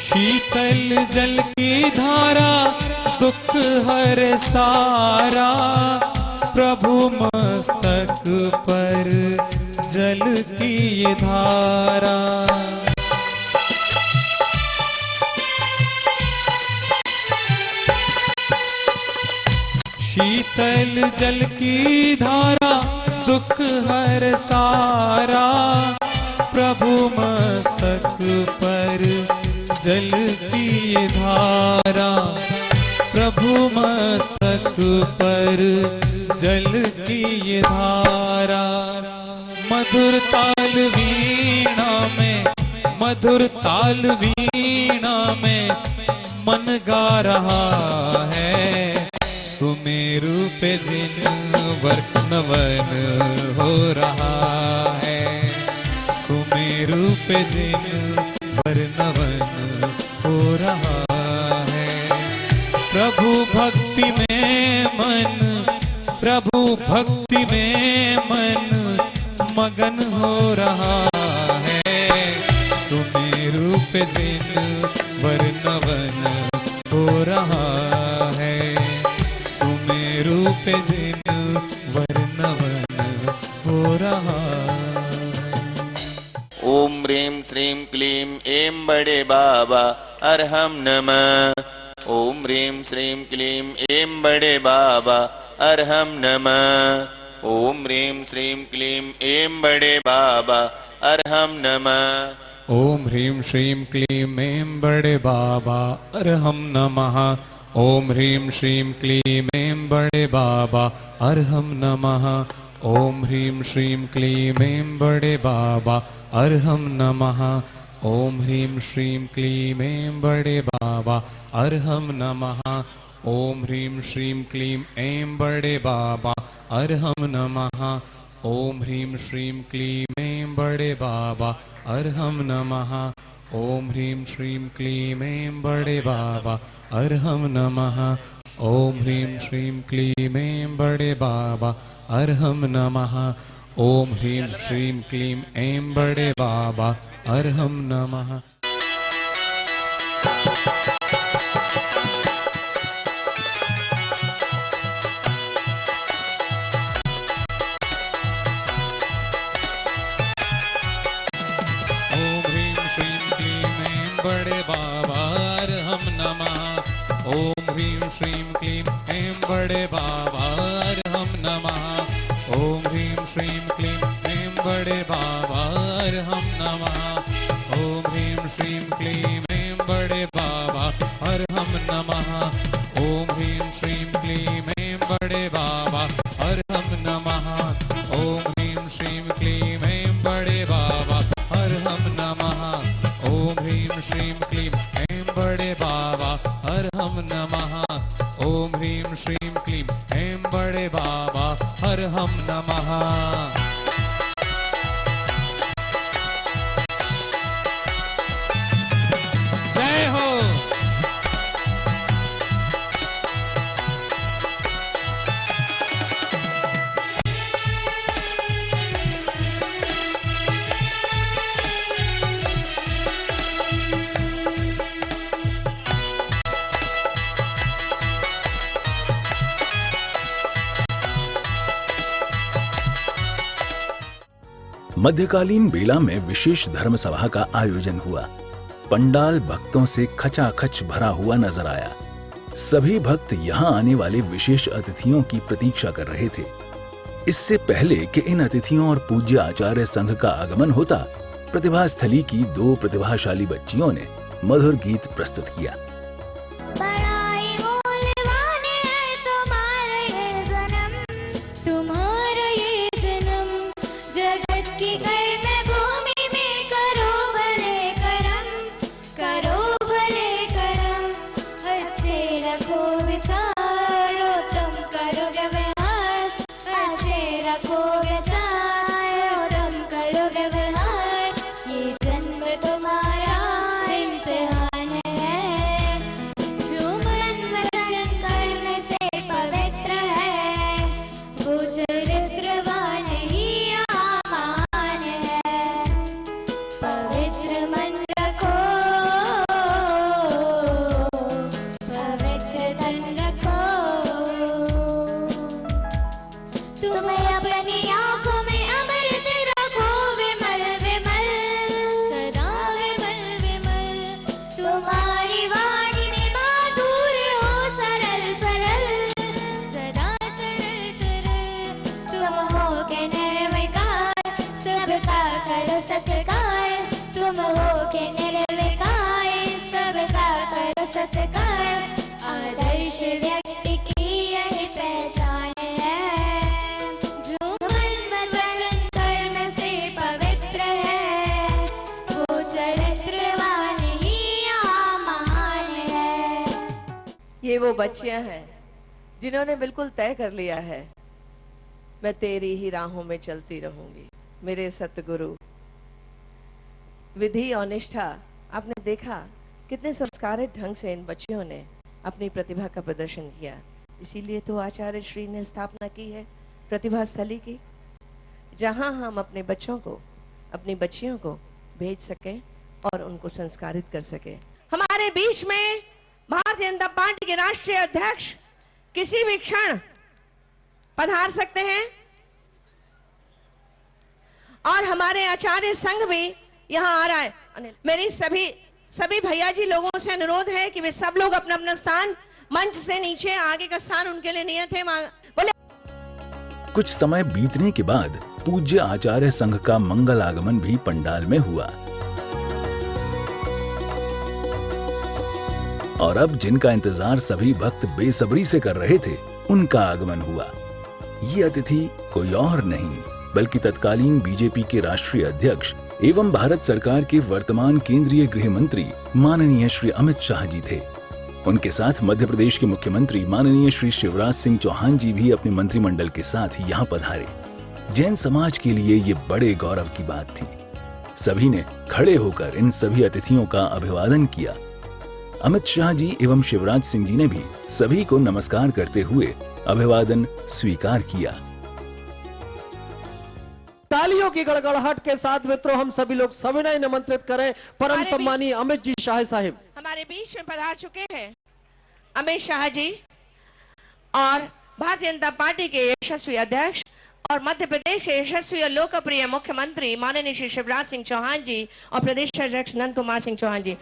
शीतल जल की धारा दुख हर सारा, प्रभु मस्तक पर जलती ये धारा। शीतल जल की धारा दुख हर सारा, प्रभु मस्तक पर जलती ये धारा, प्रभु मस्तक पर जलती ये धारा। मधुर ताल वीणा में मधुर ताल वीणा में मन गा रहा है। सुमेरु पे जिन वर्णवन हो रहा है, सुमेरु पे जिन वर्णवन हो रहा है। प्रभु भक्ति में मन, प्रभु भक्ति में मन मगन हो रहा है। सुमेरु पे जिन वर्णवन हो रहा है, सुमेरु पे जिन वर्णवन हो रहा है। ओम ह्रीं श्रीं क्लीं ऐं बड़े बाबा अरहम नमः। ओम ह्रीं श्रीं क्लीं ऐं बड़े बाबा अरहम नमः। ओम ह्रीं श्रीं क्लीं ऐं बड़े बाबा अरहम नमः। ओम ह्रीं श्रीं क्लीं ऐं बड़े बाबा अरहम नमः। ओम ह्रीं श्रीं क्लीं ऐं बड़े बाबा अरहम नमः। ओम ह्रीं श्रीं क्लीं ऐं बड़े बाबा अरहम नमः। ओम ह्रीं श्रीं क्लीं ऐं बड़े बाबा अरहम नमः। ओम ह्रीं श्रीं क्लीं ऐं बड़े बाबा अरहम नमः। ओम ह्रीं श्रीं क्लीं ऐं बड़े बाबा अरहम नमः। ओम ह्रीं श्रीं क्लीं ऐं बड़े बाबा अरहम नमः। ओम ह्रीं श्रीं क्लीं ऐं बड़े बाबा अरहम नमः। ओम ह्रीं श्रीं क्लीं ऐं बड़े बाबा अरहम नमः। बड़े बाबा अरहम नमः। ओम ह्रीं श्रीं क्लीं ऐं बड़े बाबा अरहम नमः। ओम ह्रीं श्रीं क्लीं ऐं बड़े बाबा अरहम नमः। ओम ह्रीं श्रीं क्लीं ऐं बड़े बाबा अरहम नमः। ओम ह्रीं श्रीं क्लीं ऐं बड़े बाबा अरहम नमः। ओम ह्रीं श्रीं क्लीं ऐं बड़े बाबा अरहम नमः। ओम ह्रीं श्रीं क्लीं ऐं बड़े बाबा अरहम नमः। ओम ह्रीं श्रीं क्लीं ऐं बड़े बाबा अरहम नमः। जय हो। मध्यकालीन बेला में विशेष धर्म सभा का आयोजन हुआ। पंडाल भक्तों से खचाखच भरा हुआ नजर आया। सभी भक्त यहाँ आने वाले विशेष अतिथियों की प्रतीक्षा कर रहे थे। इससे पहले कि इन अतिथियों और पूज्य आचार्य संघ का आगमन होता, प्रतिभा स्थली की 2 प्रतिभाशाली बच्चियों ने मधुर गीत प्रस्तुत किया। आदर्श व्यक्ति की यही पहचान है, जो मन वचन कर्म से पवित्र है, वो चरित्र ये वो बच्चियां हैं जिन्होंने बिल्कुल तय कर लिया है, मैं तेरी ही राहों में चलती रहूंगी। मेरे सतगुरु, विधि और निष्ठा, आपने देखा कितने संस्कारित ढंग से इन बच्चियों ने अपनी प्रतिभा का प्रदर्शन किया। इसीलिए तो आचार्य श्री ने स्थापना की है प्रतिभा स्थली की, जहां हम अपने बच्चों को, अपनी बच्चियों को भेज सकें और उनको संस्कारित कर सकें। हमारे बीच में भारतीय जनता पार्टी के राष्ट्रीय अध्यक्ष किसी भी क्षण पधार सकते हैं और हमारे आचार्य संघ भी यहां आ रहा है। मेरी सभी भैया जी लोगों से अनुरोध है कि वे सब लोग अपना अपना स्थान, मंच से नीचे आगे का स्थान उनके लिए नियत है। बोले। कुछ समय बीतने के बाद पूज्य आचार्य संघ का मंगल आगमन भी पंडाल में हुआ और अब जिनका इंतजार सभी भक्त बेसब्री से कर रहे थे, उनका आगमन हुआ। ये अतिथि कोई और नहीं बल्कि तत्कालीन बीजेपी के राष्ट्रीय अध्यक्ष एवं भारत सरकार के वर्तमान केंद्रीय गृह मंत्री माननीय श्री अमित शाह जी थे। उनके साथ मध्य प्रदेश के मुख्यमंत्री माननीय श्री शिवराज सिंह चौहान जी भी अपने मंत्रिमंडल के साथ यहाँ पधारे। जैन समाज के लिए ये बड़े गौरव की बात थी। सभी ने खड़े होकर इन सभी अतिथियों का अभिवादन किया। अमित शाह जी एवं शिवराज सिंह जी ने भी सभी को नमस्कार करते हुए अभिवादन स्वीकार किया। तालियों की गड़गड़ाहट के साथ मित्रों हम सभी लोग सविनय निमंत्रित करें परम सम्मानीय अमित जी शाह साहिब। हमारे बीच में पधार चुके हैं अमित शाह जी और भारतीय जनता पार्टी के यशस्वी अध्यक्ष और मध्य प्रदेश के यशस्वी और लोकप्रिय मुख्यमंत्री माननीय श्री शिवराज सिंह चौहान जी और प्रदेश अध्यक्ष नंद कुमार सिंह चौहान जी।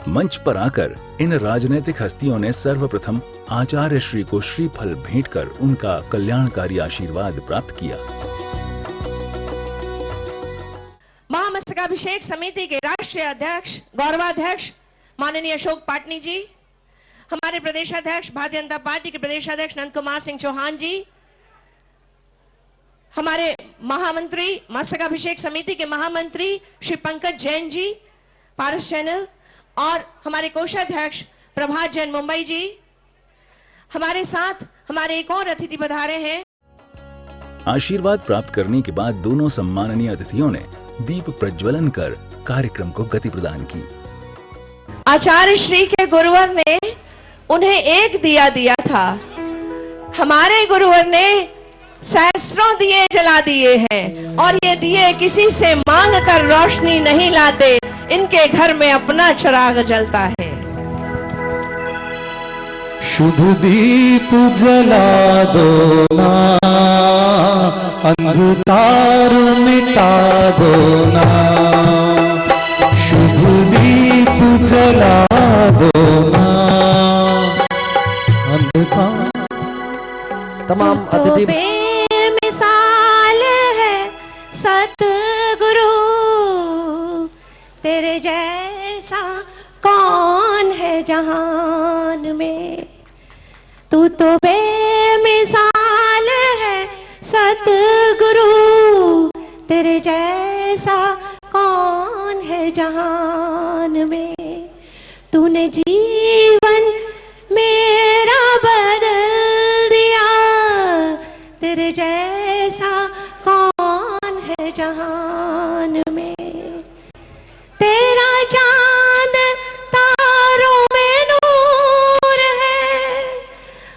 मंच पर आकर इन राजनीतिक हस्तियों ने सर्वप्रथम आचार्य श्री को श्रीफल भेंट कर उनका कल्याणकारी आशीर्वाद प्राप्त किया। महामस्तकाभिषेक समिति के राष्ट्रीय अध्यक्ष गौरवाध्यक्ष माननीय अशोक पाटनी जी, हमारे प्रदेशाध्यक्ष भारतीय जनता पार्टी के प्रदेशाध्यक्ष नंद कुमार सिंह चौहान जी, हमारे महामंत्री मस्तकाभिषेक समिति के महामंत्री श्री पंकज जैन जी पारस चैनल और हमारे कोषाध्यक्ष प्रभात जैन मुंबई जी, हमारे साथ हमारे एक और अतिथि पधारे हैं। आशीर्वाद प्राप्त करने के बाद दोनों सम्माननीय अतिथियों ने दीप प्रज्वलन कर कार्यक्रम को गति प्रदान की। आचार्य श्री के गुरुवर ने उन्हें एक दिया दिया था, हमारे गुरुवर ने सहस्रों दिए जला दिए हैं और ये दिए किसी से मांग कर रोशनी नहीं लाते, इनके घर में अपना चिराग जलता है। शुभ दीप जला दो ना, अंधकार मिटा दो ना, शुभ दीप जला दो ना, अंधकार। तमाम अतिथि बेमिसाल है सतगुरु, तेरे जैसा कौन है जहान में, तू तो बेमिसाल है सतगुरु, तेरे जैसा कौन है जहान में, तूने जीवन मेरा बदल दिया, तेरे जैसा कौन है जहान में, तेरा चांद तारों में नूर है,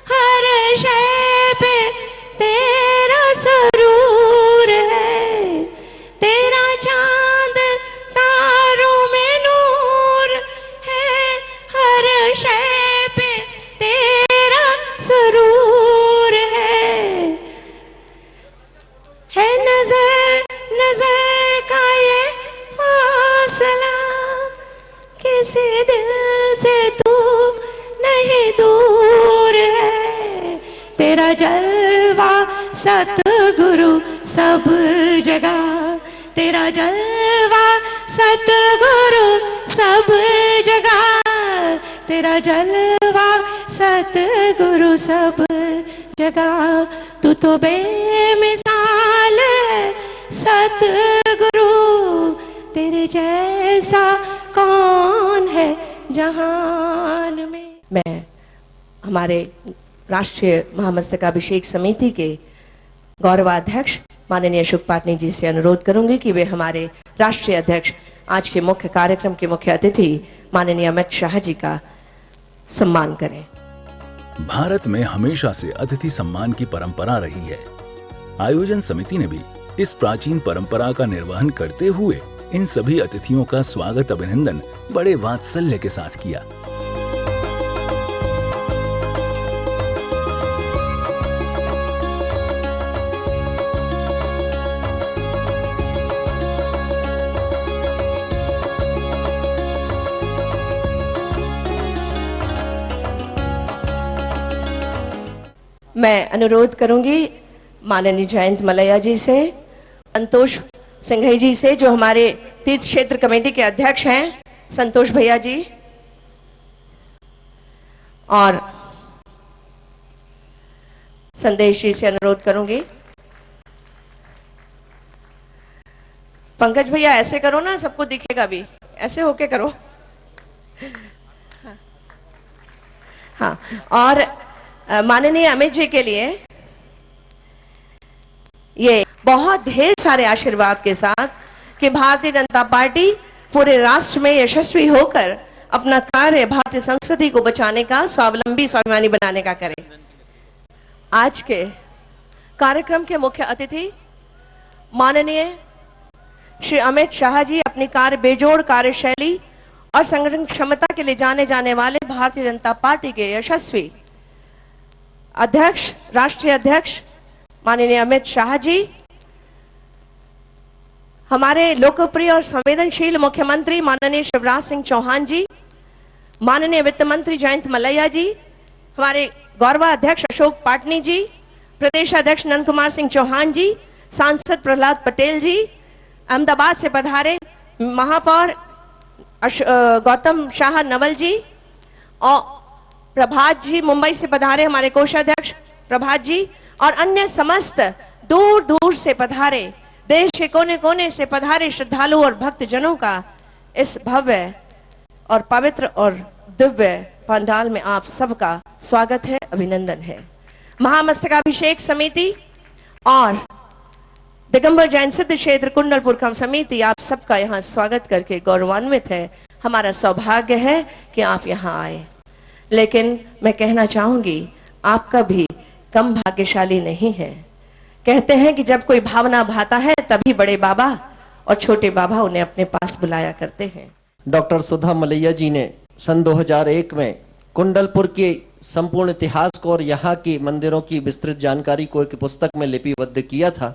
हर शय पे तेरा सरूर है, तेरा चांद तारों में नूर है, हर शय पे तेरा सरूर है नजर नजर का ये फासला, किसी दिल से तू नहीं दूर है, तेरा जलवा सतगुरु सब जगह, तेरा जलवा सतगुरु सब जगह, तेरा जलवा सतगुरु सब जगह, तू तो बेमिसाल है सतगुरु, तेरे जैसा कौन है जहान में। मैं हमारे राष्ट्रीय महामस्तकाभिषेक समिति के गौरवाध्यक्ष माननीय अशोक पाटनी जी से अनुरोध करूंगी कि वे हमारे राष्ट्रीय अध्यक्ष आज के मुख्य कार्यक्रम के मुख्य अतिथि माननीय अमित शाह जी का सम्मान करें। भारत में हमेशा से अतिथि सम्मान की परंपरा रही है। आयोजन समिति ने भी इस प्राचीन परंपरा का निर्वहन करते हुए इन सभी अतिथियों का स्वागत अभिनंदन बड़े वात्सल्य के साथ किया। मैं अनुरोध करूंगी माननीय जयंत मलैया जी से, संतोष सिंघई जी से जो हमारे तीर्थ क्षेत्र कमेटी के अध्यक्ष हैं, संतोष भैया जी, और संदेश जी से अनुरोध करूंगी। पंकज भैया ऐसे करो ना, सबको दिखेगा भी, ऐसे होके करो। हाँ, और माननीय अमित जी के लिए ये बहुत ढेर सारे आशीर्वाद के साथ कि भारतीय जनता पार्टी पूरे राष्ट्र में यशस्वी होकर अपना कार्य भारतीय संस्कृति को बचाने का, स्वावलंबी स्वाभिमानी बनाने का करे। आज के कार्यक्रम के मुख्य अतिथि माननीय श्री अमित शाह जी अपनी बेजोड़ कार्यशैली और संगठन क्षमता के लिए जाने जाने वाले भारतीय जनता पार्टी के यशस्वी अध्यक्ष, राष्ट्रीय अध्यक्ष माननीय अमित शाह जी, हमारे लोकप्रिय और संवेदनशील मुख्यमंत्री माननीय शिवराज सिंह चौहान जी, माननीय वित्त मंत्री जयंत मलैया जी, हमारे गौरवाध्यक्ष अशोक पाटनी जी, प्रदेश अध्यक्ष नंद कुमार सिंह चौहान जी, सांसद प्रहलाद पटेल जी, अहमदाबाद से पधारे महापौर गौतम शाह नवल जी, और प्रभात जी मुंबई से पधारे हमारे कोषाध्यक्ष प्रभात जी, और अन्य समस्त दूर दूर से पधारे, देश के कोने कोने से पधारे श्रद्धालु और भक्तजनों का इस भव्य और पवित्र और दिव्य पंडाल में आप सबका स्वागत है, अभिनंदन है। महामस्तकाभिषेक समिति और दिगंबर जैन सिद्ध क्षेत्र कुंडलपुर का समिति आप सबका यहाँ स्वागत करके गौरवान्वित है। हमारा सौभाग्य है कि आप यहाँ आए, लेकिन मैं कहना चाहूंगी आपका भी कम भाग्यशाली नहीं है। कहते हैं कि जब कोई भावना भाता है तभी बड़े बाबा और छोटे बाबा उन्हें अपने पास बुलाया करते हैं। डॉक्टर सुधा मलैया जी ने सन 2001 में कुंडलपुर के संपूर्ण इतिहास को और यहाँ की मंदिरों की विस्तृत जानकारी को एक पुस्तक में लिपिबद्ध किया था।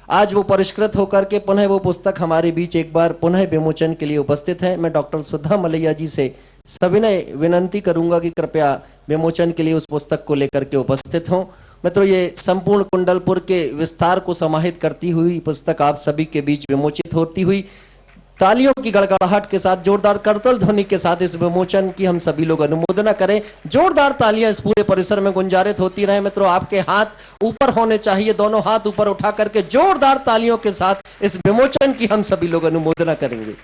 आज वो परिष्कृत होकर के पुनः वो पुस्तक हमारे बीच एक बार पुनः विमोचन के लिए उपस्थित है। मैं डॉक्टर सुधा मलैया जी से सविनय विनंती करूंगा कि कृपया विमोचन के लिए उस पुस्तक को लेकर के उपस्थित हों। मित्रों, ये संपूर्ण कुंडलपुर के विस्तार को समाहित करती हुई पुस्तक आप सभी के बीच विमोचित होती हुई तालियों की गड़गड़ाहट के साथ, जोरदार करतल ध्वनि के साथ इस विमोचन की हम सभी लोग अनुमोदना करें। जोरदार तालियां इस पूरे परिसर में गुंजारित होती रहे। मित्रों, आपके हाथ ऊपर होने चाहिए, दोनों हाथ ऊपर उठा करके जोरदार तालियों के साथ इस विमोचन की हम सभी लोग अनुमोदना करेंगे।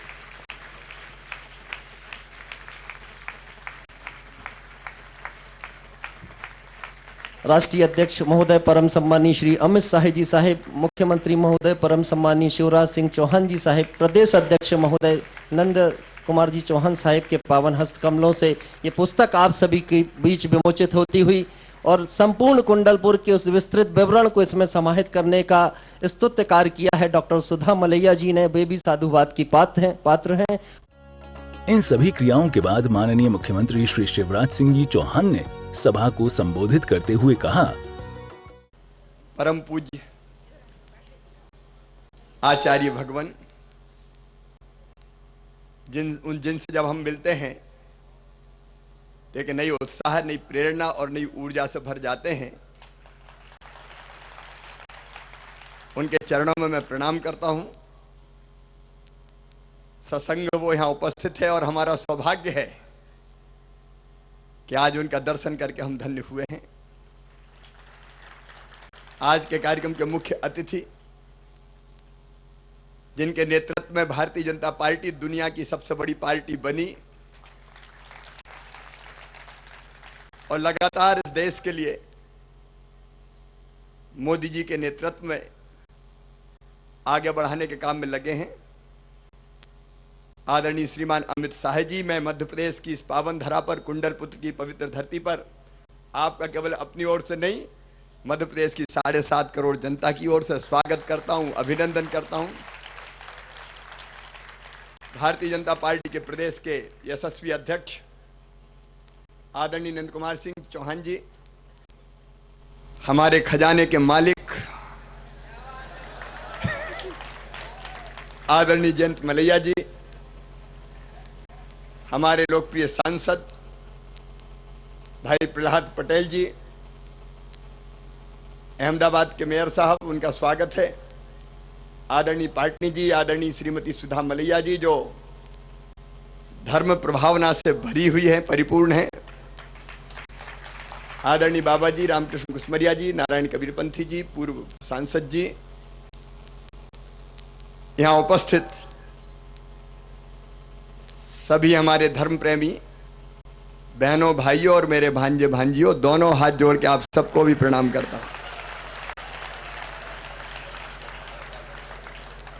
राष्ट्रीय अध्यक्ष महोदय परम सम्मानी श्री अमित शाह जी साहेब, मुख्यमंत्री महोदय परम सम्मानी शिवराज सिंह चौहान जी साहेब, प्रदेश अध्यक्ष महोदय नंद कुमार जी चौहान साहेब के पावन हस्त कमलों से ये पुस्तक आप सभी के बीच विमोचित होती हुई और संपूर्ण कुंडलपुर के उस विस्तृत विवरण को इसमें समाहित करने का स्तुत्य कार्य किया है डॉक्टर सुधा मलैया जी ने। वे भी साधुवाद की पात्र हैं। इन सभी क्रियाओं के बाद माननीय मुख्यमंत्री श्री शिवराज सिंह जी चौहान ने सभा को संबोधित करते हुए कहा, परम पूज्य आचार्य भगवान जिनसे जब हम मिलते हैं तो एक नई उत्साह, नई प्रेरणा और नई ऊर्जा से भर जाते हैं। उनके चरणों में मैं प्रणाम करता हूं। सत्संग वो यहाँ उपस्थित है और हमारा सौभाग्य है कि आज उनका दर्शन करके हम धन्य हुए हैं। आज के कार्यक्रम के मुख्य अतिथि, जिनके नेतृत्व में भारतीय जनता पार्टी दुनिया की सबसे बड़ी पार्टी बनी, और लगातार इस देश के लिए मोदी जी के नेतृत्व में आगे बढ़ाने के काम में लगे हैं। आदरणीय श्रीमान अमित शाह जी, मैं मध्य प्रदेश की इस पावन धरा पर, कुंडलपुर की पवित्र धरती पर आपका केवल अपनी ओर से नहीं, मध्य प्रदेश की 7.5 करोड़ जनता की ओर से स्वागत करता हूं, अभिनंदन करता हूं। भारतीय जनता पार्टी के प्रदेश के यशस्वी अध्यक्ष आदरणीय नंद कुमार सिंह चौहान जी, हमारे खजाने के मालिक आदरणीय जयंत मलैया जी, हमारे लोकप्रिय सांसद भाई प्रहलाद पटेल जी, अहमदाबाद के मेयर साहब, उनका स्वागत है। आदरणीय पाटनी जी, आदरणीय श्रीमती सुधा मलैया जी, जो धर्म प्रभावना से भरी हुई है, परिपूर्ण है। आदरणीय बाबा जी रामकृष्ण कुसमरिया जी, नारायण कबीरपंथी जी, पूर्व सांसद जी, यहां उपस्थित सभी हमारे धर्म प्रेमी बहनों, भाइयों और मेरे भांजे भांजियों, दोनों हाथ जोड़ के आप सबको भी प्रणाम करता हूं।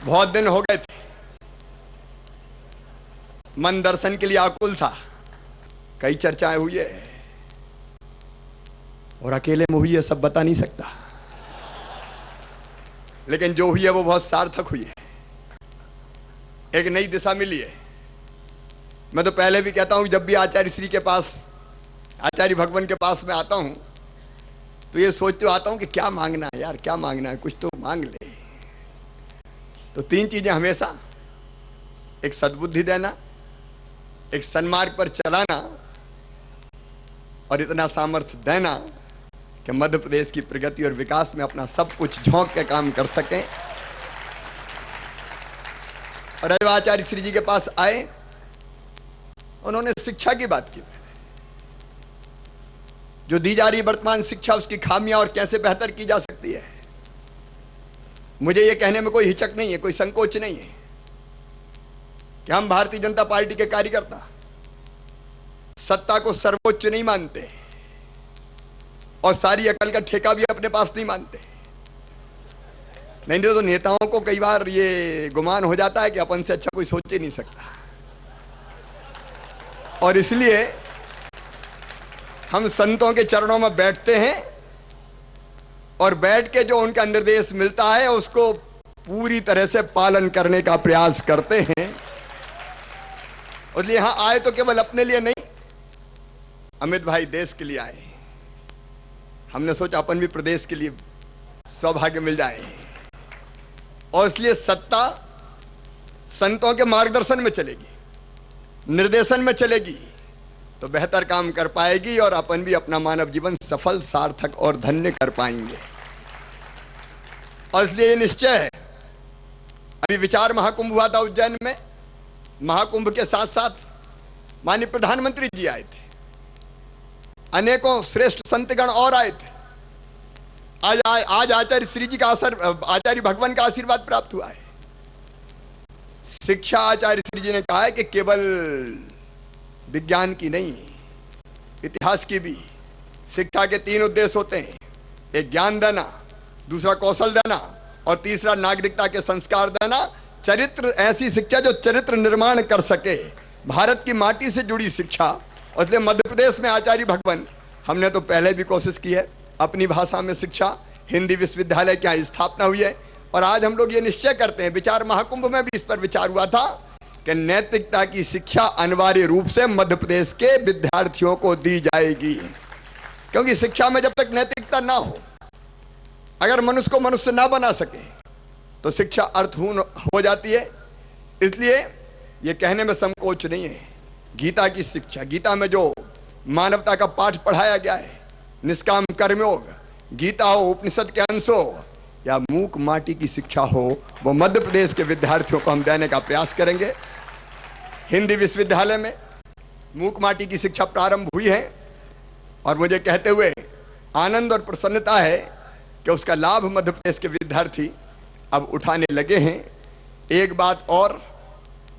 बहुत दिन हो गए थे, मन दर्शन के लिए आकुल था, कई चर्चाएं हुई है और अकेले में हुई है सब बता नहीं सकता, लेकिन जो हुई है वो बहुत सार्थक हुई है, एक नई दिशा मिली है। मैं तो पहले भी कहता हूं, जब भी आचार्य श्री के पास, आचार्य भगवान के पास में आता हूं तो ये सोचते आता हूं कि क्या मांगना है यार, क्या मांगना है, कुछ तो मांग ले। तो 3 चीजें हमेशा, एक सद्बुद्धि देना, एक सन्मार्ग पर चलाना और इतना सामर्थ्य देना कि मध्य प्रदेश की प्रगति और विकास में अपना सब कुछ झोंक के काम कर सकें। और जब आचार्य श्री जी के पास आए, उन्होंने शिक्षा की बात की, जो दी जा रही वर्तमान शिक्षा, उसकी खामियां और कैसे बेहतर की जा सकती है। मुझे यह कहने में कोई हिचक नहीं है, कोई संकोच नहीं है कि हम भारतीय जनता पार्टी के कार्यकर्ता सत्ता को सर्वोच्च नहीं मानते और सारी अकल का ठेका भी अपने पास नहीं मानते। नहीं तो नेताओं को कई बार ये गुमान हो जाता है कि अपन से अच्छा कोई सोच ही नहीं सकता, और इसलिए हम संतों के चरणों में बैठते हैं और बैठ के जो उनका निर्देश मिलता है उसको पूरी तरह से पालन करने का प्रयास करते हैं। इसलिए यहां आए तो केवल अपने लिए नहीं, अमित भाई देश के लिए आए। हमने सोचा अपन भी प्रदेश के लिए सौभाग्य मिल जाए, और इसलिए सत्ता संतों के मार्गदर्शन में चलेगी, निर्देशन में चलेगी तो बेहतर काम कर पाएगी और अपन भी अपना मानव जीवन सफल, सार्थक और धन्य कर पाएंगे। और इसलिए ये निश्चय है, अभी विचार महाकुंभ हुआ था उज्जैन में, महाकुंभ के साथ साथ माननीय प्रधानमंत्री जी आए थे, अनेकों श्रेष्ठ संतगण और आए थे। आज आचार्य श्री जी का आचार्य भगवान का आशीर्वाद प्राप्त हुआ है। शिक्षा, आचार्य श्री जी ने कहा है कि केवल विज्ञान की नहीं, इतिहास की भी। शिक्षा के 3 उद्देश्य होते हैं, एक ज्ञान देना, दूसरा कौशल देना और तीसरा नागरिकता के संस्कार देना। चरित्र, ऐसी शिक्षा जो चरित्र निर्माण कर सके, भारत की माटी से जुड़ी शिक्षा। और इसलिए मध्य प्रदेश में आचार्य भगवान, हमने तो पहले भी कोशिश की है, अपनी भाषा में शिक्षा, हिंदी विश्वविद्यालय की यहाँ स्थापना हुई है। और आज हम लोग ये निश्चय करते हैं, विचार महाकुंभ में भी इस पर विचार हुआ था कि नैतिकता की शिक्षा अनिवार्य रूप से मध्य प्रदेश के विद्यार्थियों को दी जाएगी, क्योंकि शिक्षा में जब तक नैतिकता ना हो, अगर मनुष्य को मनुष्य ना बना सके तो शिक्षा अर्थहीन हो जाती है। इसलिए ये कहने में संकोच नहीं है, गीता की शिक्षा, गीता में जो मानवता का पाठ पढ़ाया गया है, निष्काम कर्मयोग, गीता हो, उपनिषद के अंश हो या मूक माटी की शिक्षा हो, वो मध्य प्रदेश के विद्यार्थियों को हम देने का प्रयास करेंगे। हिंदी विश्वविद्यालय में मूक माटी की शिक्षा प्रारंभ हुई है और मुझे कहते हुए आनंद और प्रसन्नता है कि उसका लाभ मध्य प्रदेश के विद्यार्थी अब उठाने लगे हैं। एक बात और,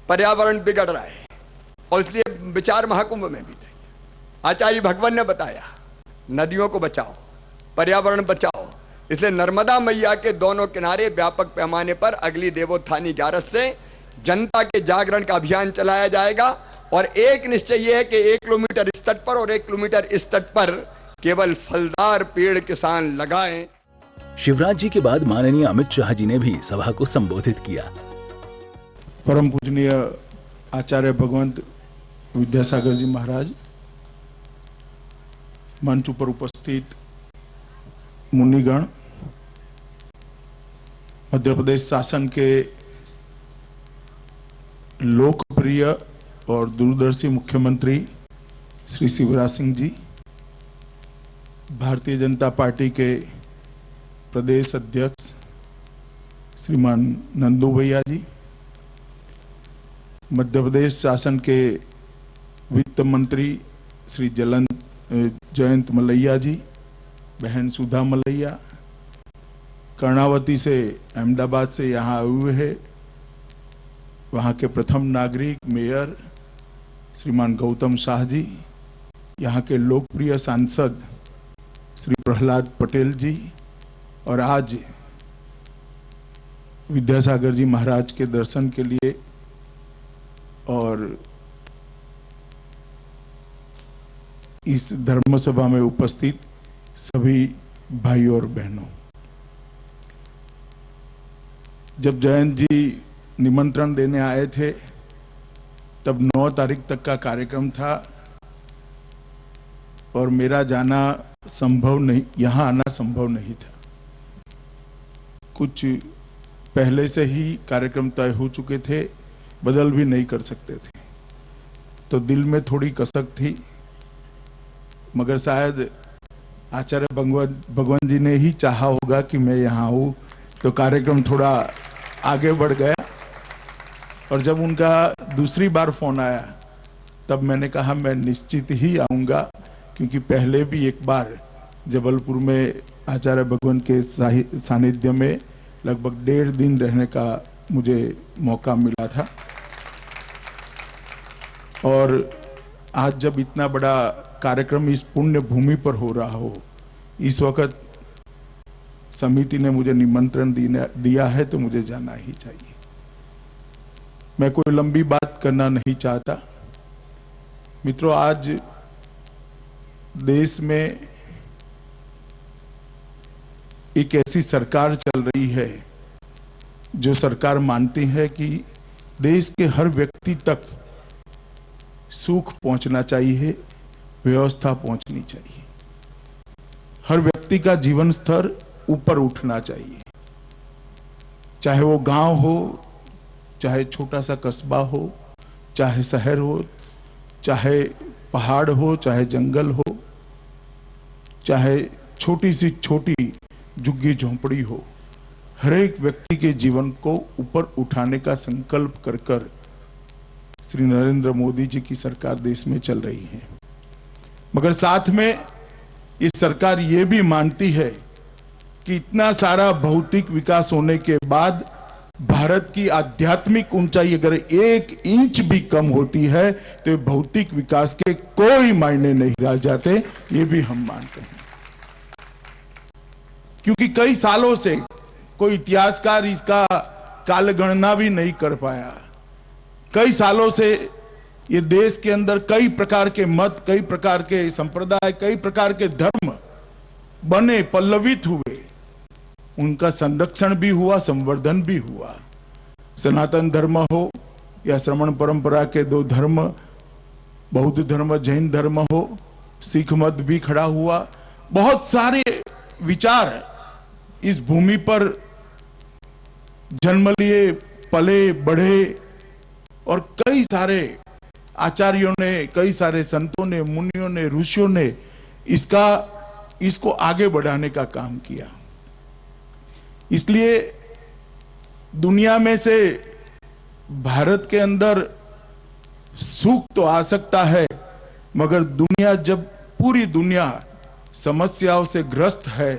पर्यावरण बिगड़ रहा है और इसलिए विचार महाकुंभ में भी आचार्य भगवान ने बताया नदियों को बचाओ, पर्यावरण बचाओ। इसलिए नर्मदा मैया के दोनों किनारे व्यापक पैमाने पर अगली देवोत्थानी 11 से जनता के जागरण का अभियान चलाया जाएगा। और एक निश्चय यह है कि 1 किलोमीटर इस तट पर और 1 किलोमीटर इस तट पर केवल फलदार पेड़ किसान लगाएं। शिवराज जी के बाद माननीय अमित शाह जी ने भी सभा को संबोधित किया। परम पूजनीय आचार्य भगवंत विद्यासागर जी महाराज, मंच पर उपस्थित मुनिगण, मध्य प्रदेश शासन के लोकप्रिय और दूरदर्शी मुख्यमंत्री श्री शिवराज सिंह जी, भारतीय जनता पार्टी के प्रदेश अध्यक्ष श्रीमान नंदू भैया जी, मध्य प्रदेश शासन के वित्त मंत्री श्री जयंत मलैया जी, बहन सुधा मलैया, कर्णावती से अहमदाबाद से यहाँ आए हुए हैं वहाँ के प्रथम नागरिक मेयर श्रीमान गौतम शाह जी, यहाँ के लोकप्रिय सांसद श्री प्रहलाद पटेल जी, और आज विद्यासागर जी महाराज के दर्शन के लिए और इस धर्म सभा में उपस्थित सभी भाई और बहनों, जब जयंत जी निमंत्रण देने आए थे तब 9 तारीख तक का कार्यक्रम था और मेरा जाना संभव नहीं, यहाँ आना संभव नहीं था। कुछ पहले से ही कार्यक्रम तय हो चुके थे, बदल भी नहीं कर सकते थे, तो दिल में थोड़ी कसक थी, मगर शायद आचार्य भगवान जी ने ही चाहा होगा कि मैं यहाँ आऊँ, तो कार्यक्रम थोड़ा आगे बढ़ गया। और जब उनका दूसरी बार फोन आया तब मैंने कहा मैं निश्चित ही आऊँगा, क्योंकि पहले भी एक बार जबलपुर में आचार्य भगवान के सानिध्य में लगभग 1.5 दिन रहने का मुझे मौका मिला था। और आज जब इतना बड़ा कार्यक्रम इस पुण्य भूमि पर हो रहा हो, इस वक्त समिति ने मुझे निमंत्रण दिया है तो मुझे जाना ही चाहिए। मैं कोई लंबी बात करना नहीं चाहता। मित्रों, आज देश में एक ऐसी सरकार चल रही है जो सरकार मानती है कि देश के हर व्यक्ति तक सुख पहुंचना चाहिए, व्यवस्था पहुंचनी चाहिए, हर व्यक्ति का जीवन स्तर ऊपर उठना चाहिए, चाहे वो गांव हो, चाहे छोटा सा कस्बा हो, चाहे शहर हो, चाहे पहाड़ हो, चाहे जंगल हो, चाहे छोटी सी छोटी झुग्गी झोंपड़ी हो, हर एक व्यक्ति के जीवन को ऊपर उठाने का संकल्प कर कर श्री नरेंद्र मोदी जी की सरकार देश में चल रही है। मगर साथ में इस सरकार ये भी मानती है कि इतना सारा भौतिक विकास होने के बाद भारत की आध्यात्मिक ऊंचाई अगर 1 इंच भी कम होती है तो भौतिक विकास के कोई मायने नहीं रह जाते, ये भी हम मानते हैं। क्योंकि कई सालों से कोई इतिहासकार इसका कालगणना भी नहीं कर पाया। कई सालों से ये देश के अंदर कई प्रकार के मत, कई प्रकार के संप्रदाय, कई प्रकार के धर्म बने, पल्लवित हुए, उनका संरक्षण भी हुआ, संवर्धन भी हुआ। सनातन धर्म हो या श्रमण परंपरा के 2 धर्म, बौद्ध धर्म, जैन धर्म हो, सिख मत भी खड़ा हुआ। बहुत सारे विचार इस भूमि पर जन्म लिए, पले बढ़े, और कई सारे आचार्यों ने, कई सारे संतों ने, मुनियों ने, ऋषियों ने इसको आगे बढ़ाने का काम किया। इसलिए दुनिया में से भारत के अंदर सुख तो आ सकता है, मगर दुनिया, जब पूरी दुनिया समस्याओं से ग्रस्त है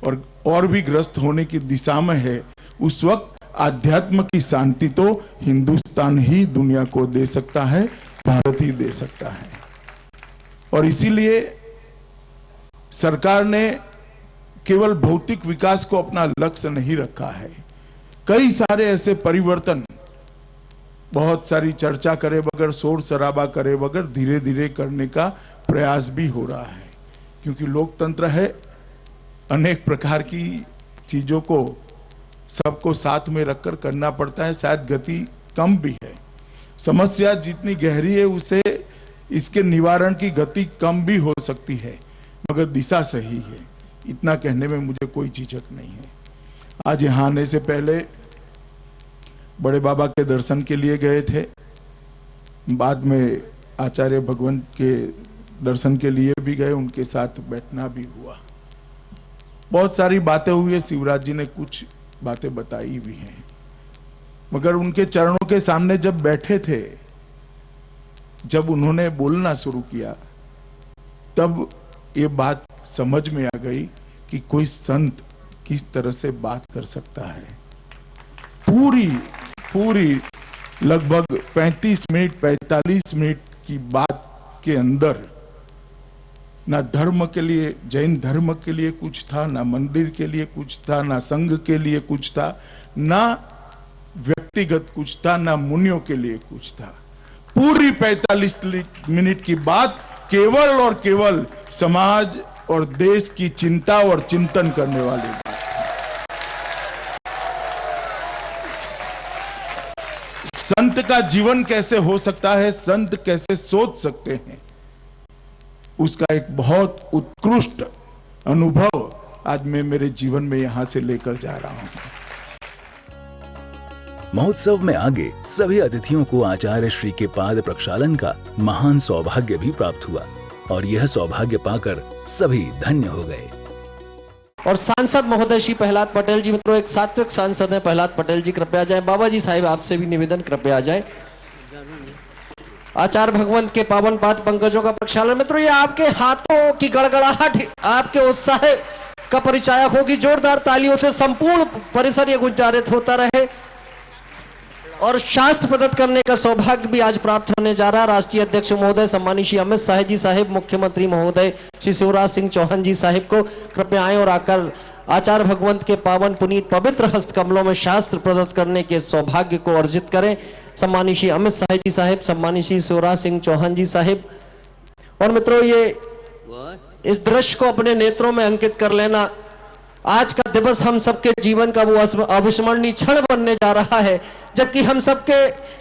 और भी ग्रस्त होने की दिशा में है, उस वक्त आध्यात्म की शांति तो हिंदुस्तान ही दुनिया को दे सकता है, भारत ही दे सकता है। और इसीलिए सरकार ने केवल भौतिक विकास को अपना लक्ष्य नहीं रखा है। कई सारे ऐसे परिवर्तन बहुत सारी चर्चा करे बगैर, शोर शराबा करे बगैर धीरे धीरे करने का प्रयास भी हो रहा है, क्योंकि लोकतंत्र है। अनेक प्रकार की चीजों को सबको साथ में रखकर करना पड़ता है। शायद गति कम भी है, समस्या जितनी गहरी है उसे इसके निवारण की गति कम भी हो सकती है, मगर दिशा सही है, इतना कहने में मुझे कोई झिझक नहीं है। आज यहाँ आने से पहले बड़े बाबा के दर्शन के लिए गए थे, बाद में आचार्य भगवंत के दर्शन के लिए भी गए, उनके साथ बैठना भी हुआ। बहुत सारी बातें हुई, शिवराज जी ने कुछ बातें बताई भी हैं, मगर उनके चरणों के सामने जब बैठे थे, जब उन्होंने बोलना शुरू किया, तब ये बात समझ में आ गई कि कोई संत किस तरह से बात कर सकता है। पूरी लगभग 35 मिनट 45 मिनट की बात के अंदर ना धर्म के लिए, जैन धर्म के लिए कुछ था, ना मंदिर के लिए कुछ था, ना संघ के लिए कुछ था, ना व्यक्तिगत कुछ था, ना मुनियों के लिए कुछ था। पूरी 45 मिनट की बात केवल और केवल समाज और देश की चिंता और चिंतन करने वाली बात। संत का जीवन कैसे हो सकता है, संत कैसे सोच सकते हैं, उसका एक बहुत उत्कृष्ट अनुभव आज मैं मेरे जीवन में यहां से लेकर जा रहा हूं। महोत्सव में आगे सभी अतिथियों को आचार्य श्री के पाद प्रक्षालन का महान सौभाग्य भी प्राप्त हुआ और यह सौभाग्य पाकर सभी धन्य हो गए। और सांसद महोदय श्री प्रहलाद पटेल जी, मित्रों एक सात्विक सांसद है प्रहलाद पटेल जी, कृपया जाए। बाबा जी साहिब आपसे भी निवेदन, कृपया जाए। आचार्य भगवंत के पावन पाद पंकजों का प्रक्षालन। मित्रों ये आपके हाथों की गड़गड़ाहट, आपके उत्साह का परिचायक होगी। जोरदार तालियों से संपूर्ण परिसर ये गुंजारित होता रहे और शास्त्र प्रदत्त करने का सौभाग्य भी आज प्राप्त होने जा रहा है। राष्ट्रीय अध्यक्ष महोदय सम्मानित श्री अमित शाह जी साहिब, मुख्यमंत्री महोदय श्री शिवराज सिंह चौहान जी साहिब को कृपया आए और आकर आचार्य भगवंत के पावन पुनीत पवित्र हस्त कमलों में शास्त्र प्रदत्त करने के सौभाग्य को अर्जित करें। सम्मानित श्री अमित शाह जी साहिब, सम्मानित श्री शिवराज सिंह चौहान जी साहिब। और मित्रों ये इस दृश्य को अपने नेत्रों में अंकित कर लेना। आज का दिवस हम सबके जीवन का वो अविस्मरणीय क्षण बनने जा रहा है, जबकि हम सबके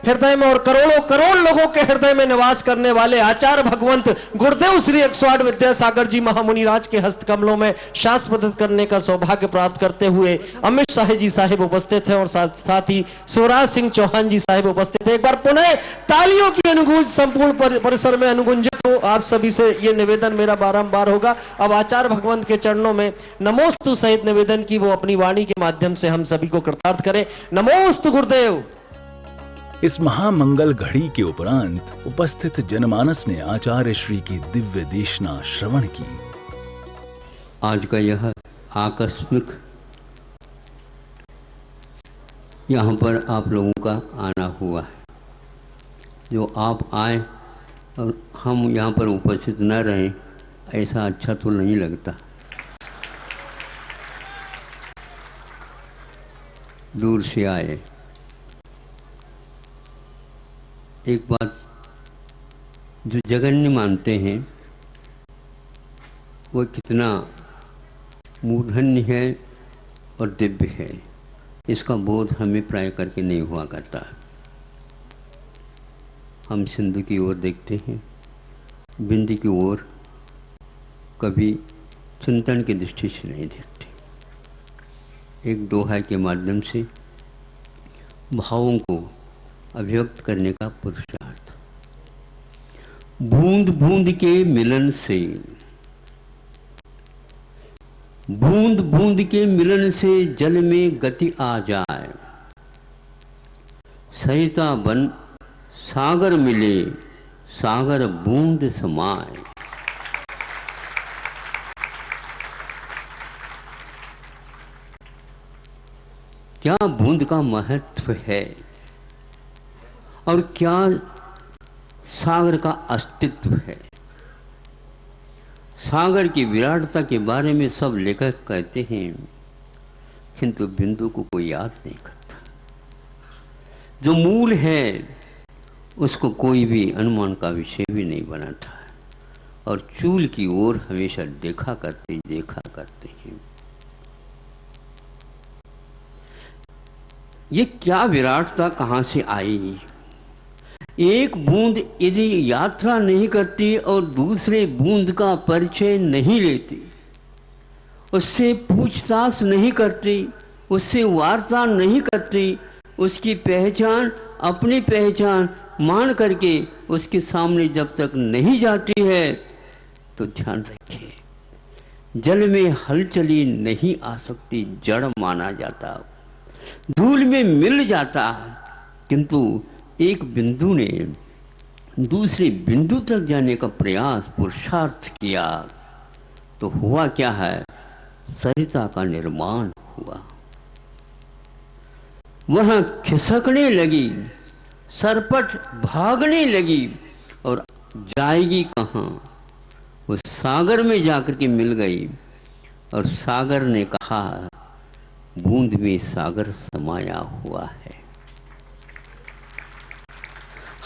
हृदय में और करोड़ों करोड़ लोगों के हृदय में निवास करने वाले आचार्य भगवंत गुरुदेव श्री 108 विद्यासागर जी महामुनि राज के हस्त कमलों में शास्त्र प्रदत्त करने का सौभाग्य प्राप्त करते हुए अमित शाह जी साहिब उपस्थित हैं और साथ ही शिवराज सिंह चौहान जी साहिब उपस्थित हैं। एक बार पुनः तालियों की अनुगूंज संपूर्ण परिसर में अनुगुंजित हो। आप सभी से ये निवेदन मेरा बारंबार होगा। अब आचार्य भगवंत के चरणों में नमोस्तु सहित निवेदन की वो अपनी वाणी के माध्यम से हम सभी को कृतार्थ करें। नमोस्तु गुरुदेव। इस महामंगल घड़ी के उपरांत उपस्थित जनमानस ने आचार्य श्री की दिव्य देशना श्रवण की। आज का यह आकस्मिक यहाँ पर आप लोगों का आना हुआ है। जो आप आए और हम यहाँ पर उपस्थित न रहें, ऐसा अच्छा तो नहीं लगता। दूर से आए। एक बात जो जगन्य मानते हैं वो कितना मूर्धन्य है और दिव्य है, इसका बोध हमें प्राय करके नहीं हुआ करता। हम सिंधु की ओर देखते हैं, बिंदी की ओर कभी चिंतन की दृष्टि से नहीं देखते। एक दोहा के माध्यम से भावों को अभिव्यक्त करने का पुरुषार्थ। बूंद बूंद के मिलन से, बूंद बूंद के मिलन से जल में गति आ जाए। सरिता बन सागर मिले, सागर बूंद समाए। क्या बूंद का महत्व है और क्या सागर का अस्तित्व है। सागर की विराटता के बारे में सब लेखक कहते हैं, किंतु बिंदु को कोई याद नहीं करता। जो मूल है उसको कोई भी अनुमान का विषय भी नहीं बनाता है, और चूल की ओर हमेशा देखा करते हैं। ये क्या विराटता कहाँ से आई? एक बूंद यदि यात्रा नहीं करती और दूसरे बूंद का परिचय नहीं लेती, उससे पूछताछ नहीं करती, उससे वार्ता नहीं करती, उसकी पहचान अपनी पहचान मान करके उसके सामने जब तक नहीं जाती है, तो ध्यान रखिए, जल में हलचली नहीं आ सकती, जड़ माना जाता, धूल में मिल जाता। किंतु एक बिंदु ने दूसरे बिंदु तक जाने का प्रयास पुरुषार्थ किया, तो हुआ क्या है? सरिता का निर्माण हुआ। वह खिसकने लगी, सरपट भागने लगी, और जाएगी कहाँ? वो सागर में जाकर के मिल गई, और सागर ने कहा, बूंद में सागर समाया हुआ है।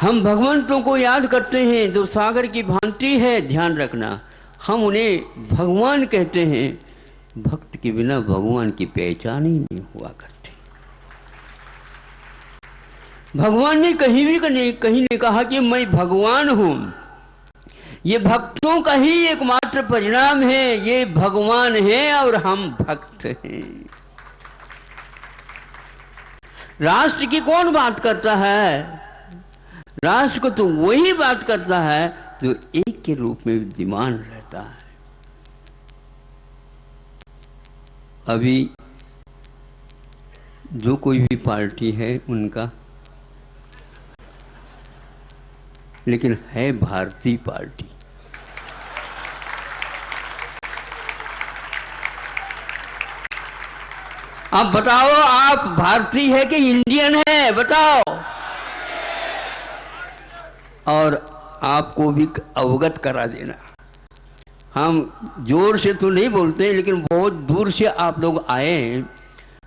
हम भगवंतों को याद करते हैं जो सागर की भांति है, ध्यान रखना, हम उन्हें भगवान कहते हैं। भक्त के बिना भगवान की पहचान ही नहीं हुआ करती। भगवान ने कहीं नहीं कहा कि मैं भगवान हूं। ये भक्तों का ही एकमात्र परिणाम है। ये भगवान है और हम भक्त हैं। राष्ट्र की कौन बात करता है? राष्ट्र को तो वही बात करता है जो एक के रूप में विद्यमान रहता है। अभी जो कोई भी पार्टी है उनका, लेकिन है भारतीय पार्टी। अब बताओ, आप भारतीय है कि इंडियन है? बताओ। और आपको भी अवगत करा देना, हम जोर से तो नहीं बोलते, लेकिन बहुत दूर से आप लोग आए हैं।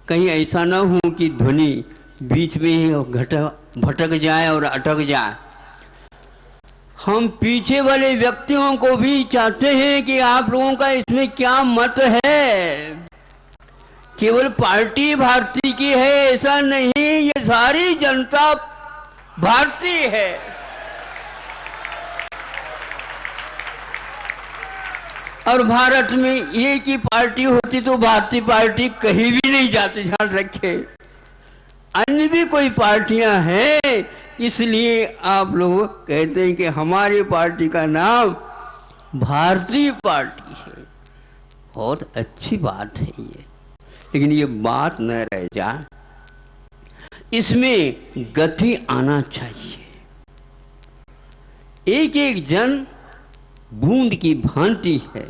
कहीं ऐसा ना हो कि ध्वनि बीच में ही भटक जाए और अटक जाए। हम पीछे वाले व्यक्तियों को भी चाहते हैं कि आप लोगों का इसमें क्या मत है। केवल पार्टी भारतीय की है ऐसा नहीं, ये सारी जनता भारतीय है। और भारत में एक ही पार्टी होती तो भारतीय पार्टी कहीं भी नहीं जाती, ध्यान रखे। अन्य भी कोई पार्टियां हैं, इसलिए आप लोग कहते हैं कि हमारी पार्टी का नाम भारतीय पार्टी है। बहुत अच्छी बात है ये, लेकिन ये बात न रह जाए, इसमें गति आना चाहिए। एक एक जन बूंद की भांति है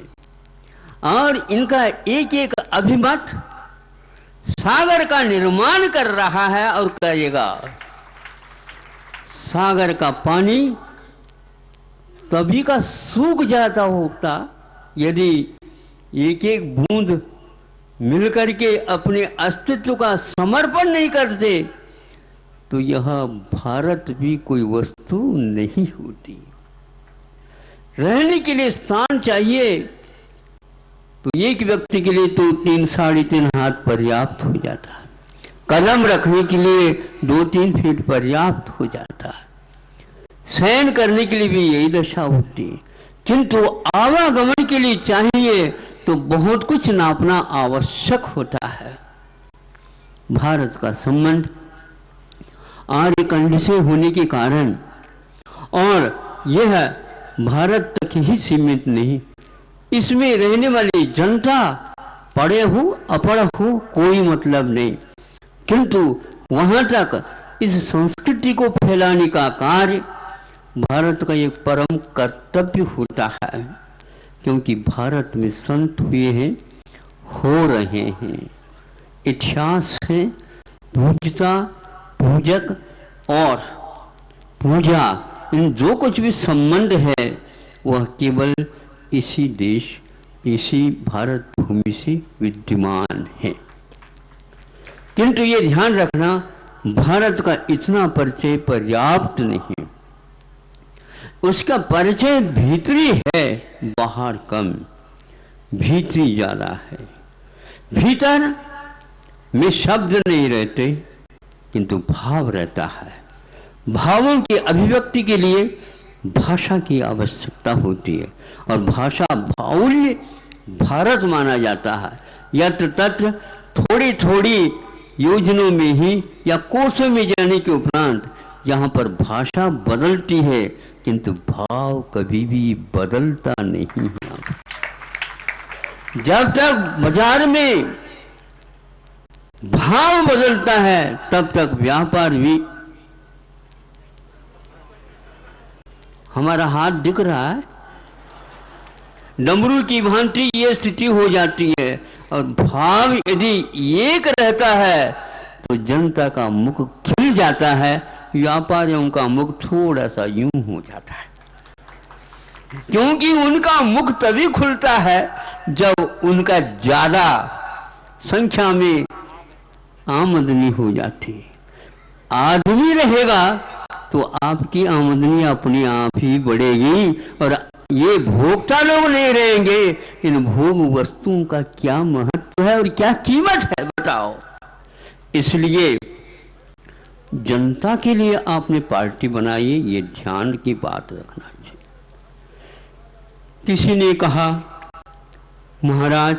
और इनका एक एक अभिमत सागर का निर्माण कर रहा है और करेगा। सागर का पानी तभी का सूख जाता होता यदि एक एक बूंद मिलकर के अपने अस्तित्व का समर्पण नहीं करते, तो यह भारत भी कोई वस्तु नहीं होती। रहने के लिए स्थान चाहिए, तो एक व्यक्ति के लिए तो 3-3.5 हाथ पर्याप्त हो जाता है। कलम रखने के लिए 2-3 फीट पर्याप्त हो जाता है। शयन करने के लिए भी यही दशा होती है। किंतु आवागमन के लिए चाहिए तो बहुत कुछ नापना आवश्यक होता है। भारत का संबंध आर्यखंड से होने के कारण, और यह भारत तक ही सीमित नहीं, इसमें रहने वाली जनता पढ़े हो अपढ़ हो कोई मतलब नहीं, किंतु वहां तक इस संस्कृति को फैलाने का कार्य भारत का एक परम कर्तव्य होता है। क्योंकि भारत में संत हुए हैं, हो रहे हैं, इतिहास है, पूजता पूजक और पूजा, इन जो कुछ भी संबंध है वह केवल इसी देश, इसी भारत भूमि से विद्यमान है। किंतु ये ध्यान रखना, भारत का इतना परिचय पर्याप्त नहीं। उसका परिचय भीतरी है, बाहर कम, भीतरी ज्यादा है। भीतर में शब्द नहीं रहते, किंतु भाव रहता है। भावों की अभिव्यक्ति के लिए भाषा की आवश्यकता होती है, और भाषा बाहुल्य भारत माना जाता है। यत्र तत्र थोड़ी थोड़ी योजनाओं में ही या कोसों में जाने के उपरांत यहाँ पर भाषा बदलती है, किंतु भाव कभी भी बदलता नहीं है। जब तक बाजार में भाव बदलता है, तब तक व्यापार भी। हमारा हाथ दिख रहा है, डमरू की भांति ये स्थिति हो जाती है। और भाव यदि एक रहता है तो जनता का मुख खिल जाता है, व्यापारियों का मुख थोड़ा सा यूं हो जाता है, क्योंकि उनका मुख तभी खुलता है जब उनका ज्यादा संख्या में आमदनी हो जाती है। आदमी रहेगा तो आपकी आमदनी अपने आप ही बढ़ेगी, और ये भोक्ता लोग नहीं रहेंगे। इन भोग वस्तुओं का क्या महत्व है और क्या कीमत है, बताओ। इसलिए जनता के लिए आपने पार्टी बनाई, ये ध्यान की बात रखना चाहिए। किसी ने कहा, महाराज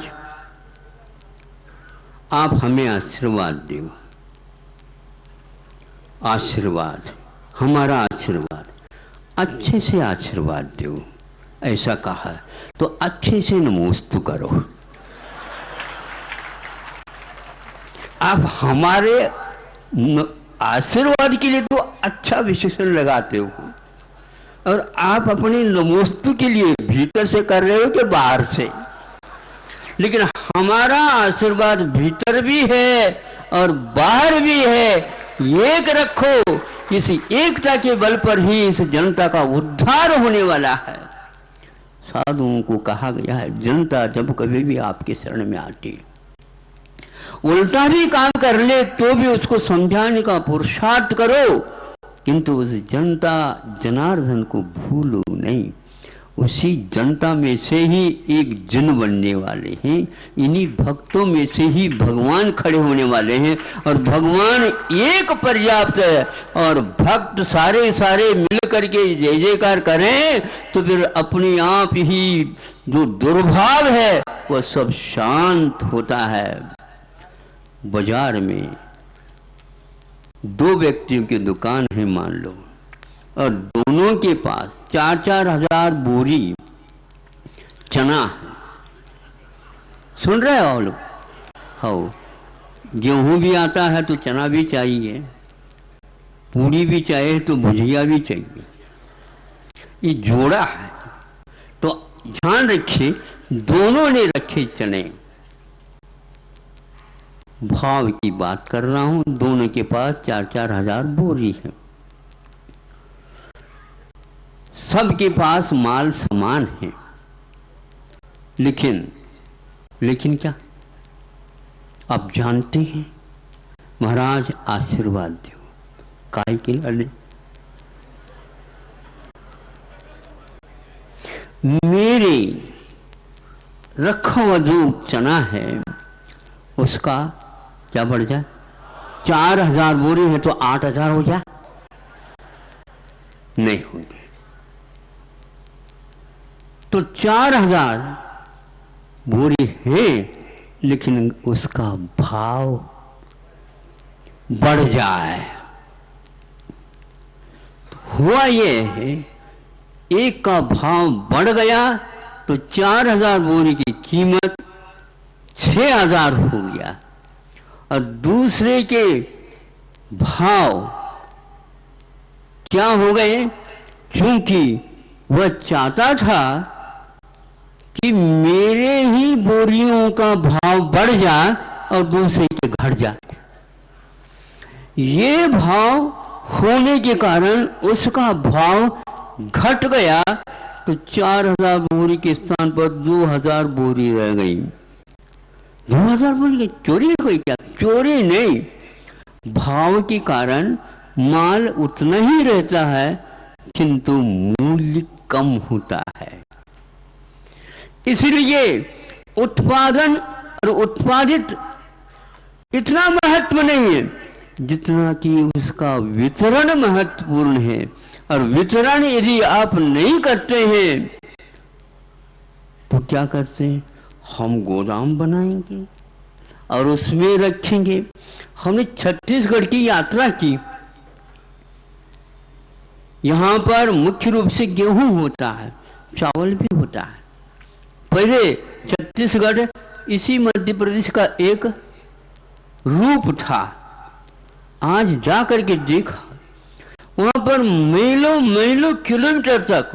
आप हमें आशीर्वाद दो, आशीर्वाद, हमारा आशीर्वाद, अच्छे से आशीर्वाद दो, ऐसा कहा। तो अच्छे से नमोस्तु करो। आप हमारे आशीर्वाद के लिए तो अच्छा विशेषण लगाते हो, और आप अपने नमोस्तु के लिए भीतर से कर रहे हो कि बाहर से। लेकिन हमारा आशीर्वाद भीतर भी है और बाहर भी है। एक रखो, इस एकता के बल पर ही इस जनता का उद्धार होने वाला है। साधुओं को कहा गया है, जनता जब कभी भी आपके शरण में आती, उल्टा भी काम कर ले तो भी उसको समझाने का पुरुषार्थ करो, किंतु उस जनता जनार्दन को भूलो नहीं। उसी जनता में से ही एक जन बनने वाले हैं, इन्हीं भक्तों में से ही भगवान खड़े होने वाले हैं। और भगवान एक पर्याप्त है, और भक्त सारे सारे मिल करके जय जयकार करें तो फिर अपने आप ही जो दुर्भाव है वह सब शांत होता है। बाजार में दो व्यक्तियों की दुकान है मान लो, और दोनों के पास 4-4 हजार बोरी चना है। सुन रहे हो लोग? हाँ, गेहूं भी आता है तो चना भी चाहिए, पूरी भी चाहिए तो भुजिया भी चाहिए। ये जोड़ा है, तो ध्यान रखिए, दोनों ने रखे चने। भाव की बात कर रहा हूं, दोनों के पास 4-4 हजार बोरी है। सबके पास माल समान है, लेकिन क्या आप जानते हैं? महाराज आशीर्वाद दो, काय के लाले? मेरे रखा हुआ जो चना है उसका क्या बढ़ जाए? 4000 बोरी है तो 8000 हो जाए? नहीं होंगे। तो 4000 बोरी है, लेकिन उसका भाव बढ़ जाए। हुआ ये है, एक का भाव बढ़ गया तो 4000 बोरी की कीमत 6000 हो गया, और दूसरे के भाव क्या हो गए? क्योंकि वह चाहता था कि मेरे ही बोरियों का भाव बढ़ जाए और दूसरे के घट जाए। ये भाव होने के कारण उसका भाव घट गया, तो 4000 बोरी के स्थान पर 2000 बोरी रह गई। 2000 बोरी की चोरी हुई क्या? चोरी नहीं, भाव के कारण माल उतना ही रहता है किंतु मूल्य कम होता है। इसलिए उत्पादन और उत्पादित इतना महत्व नहीं है जितना कि उसका वितरण महत्वपूर्ण है। और वितरण यदि आप नहीं करते हैं तो क्या करते हैं? हम गोदाम बनाएंगे और उसमें रखेंगे। हमने छत्तीसगढ़ की यात्रा की। यहाँ पर मुख्य रूप से गेहूं होता है, चावल भी होता है। पहले छत्तीसगढ़ इसी मध्य प्रदेश का एक रूप था। आज जाकर के देखा वहां पर मीलों मीलों किलोमीटर तक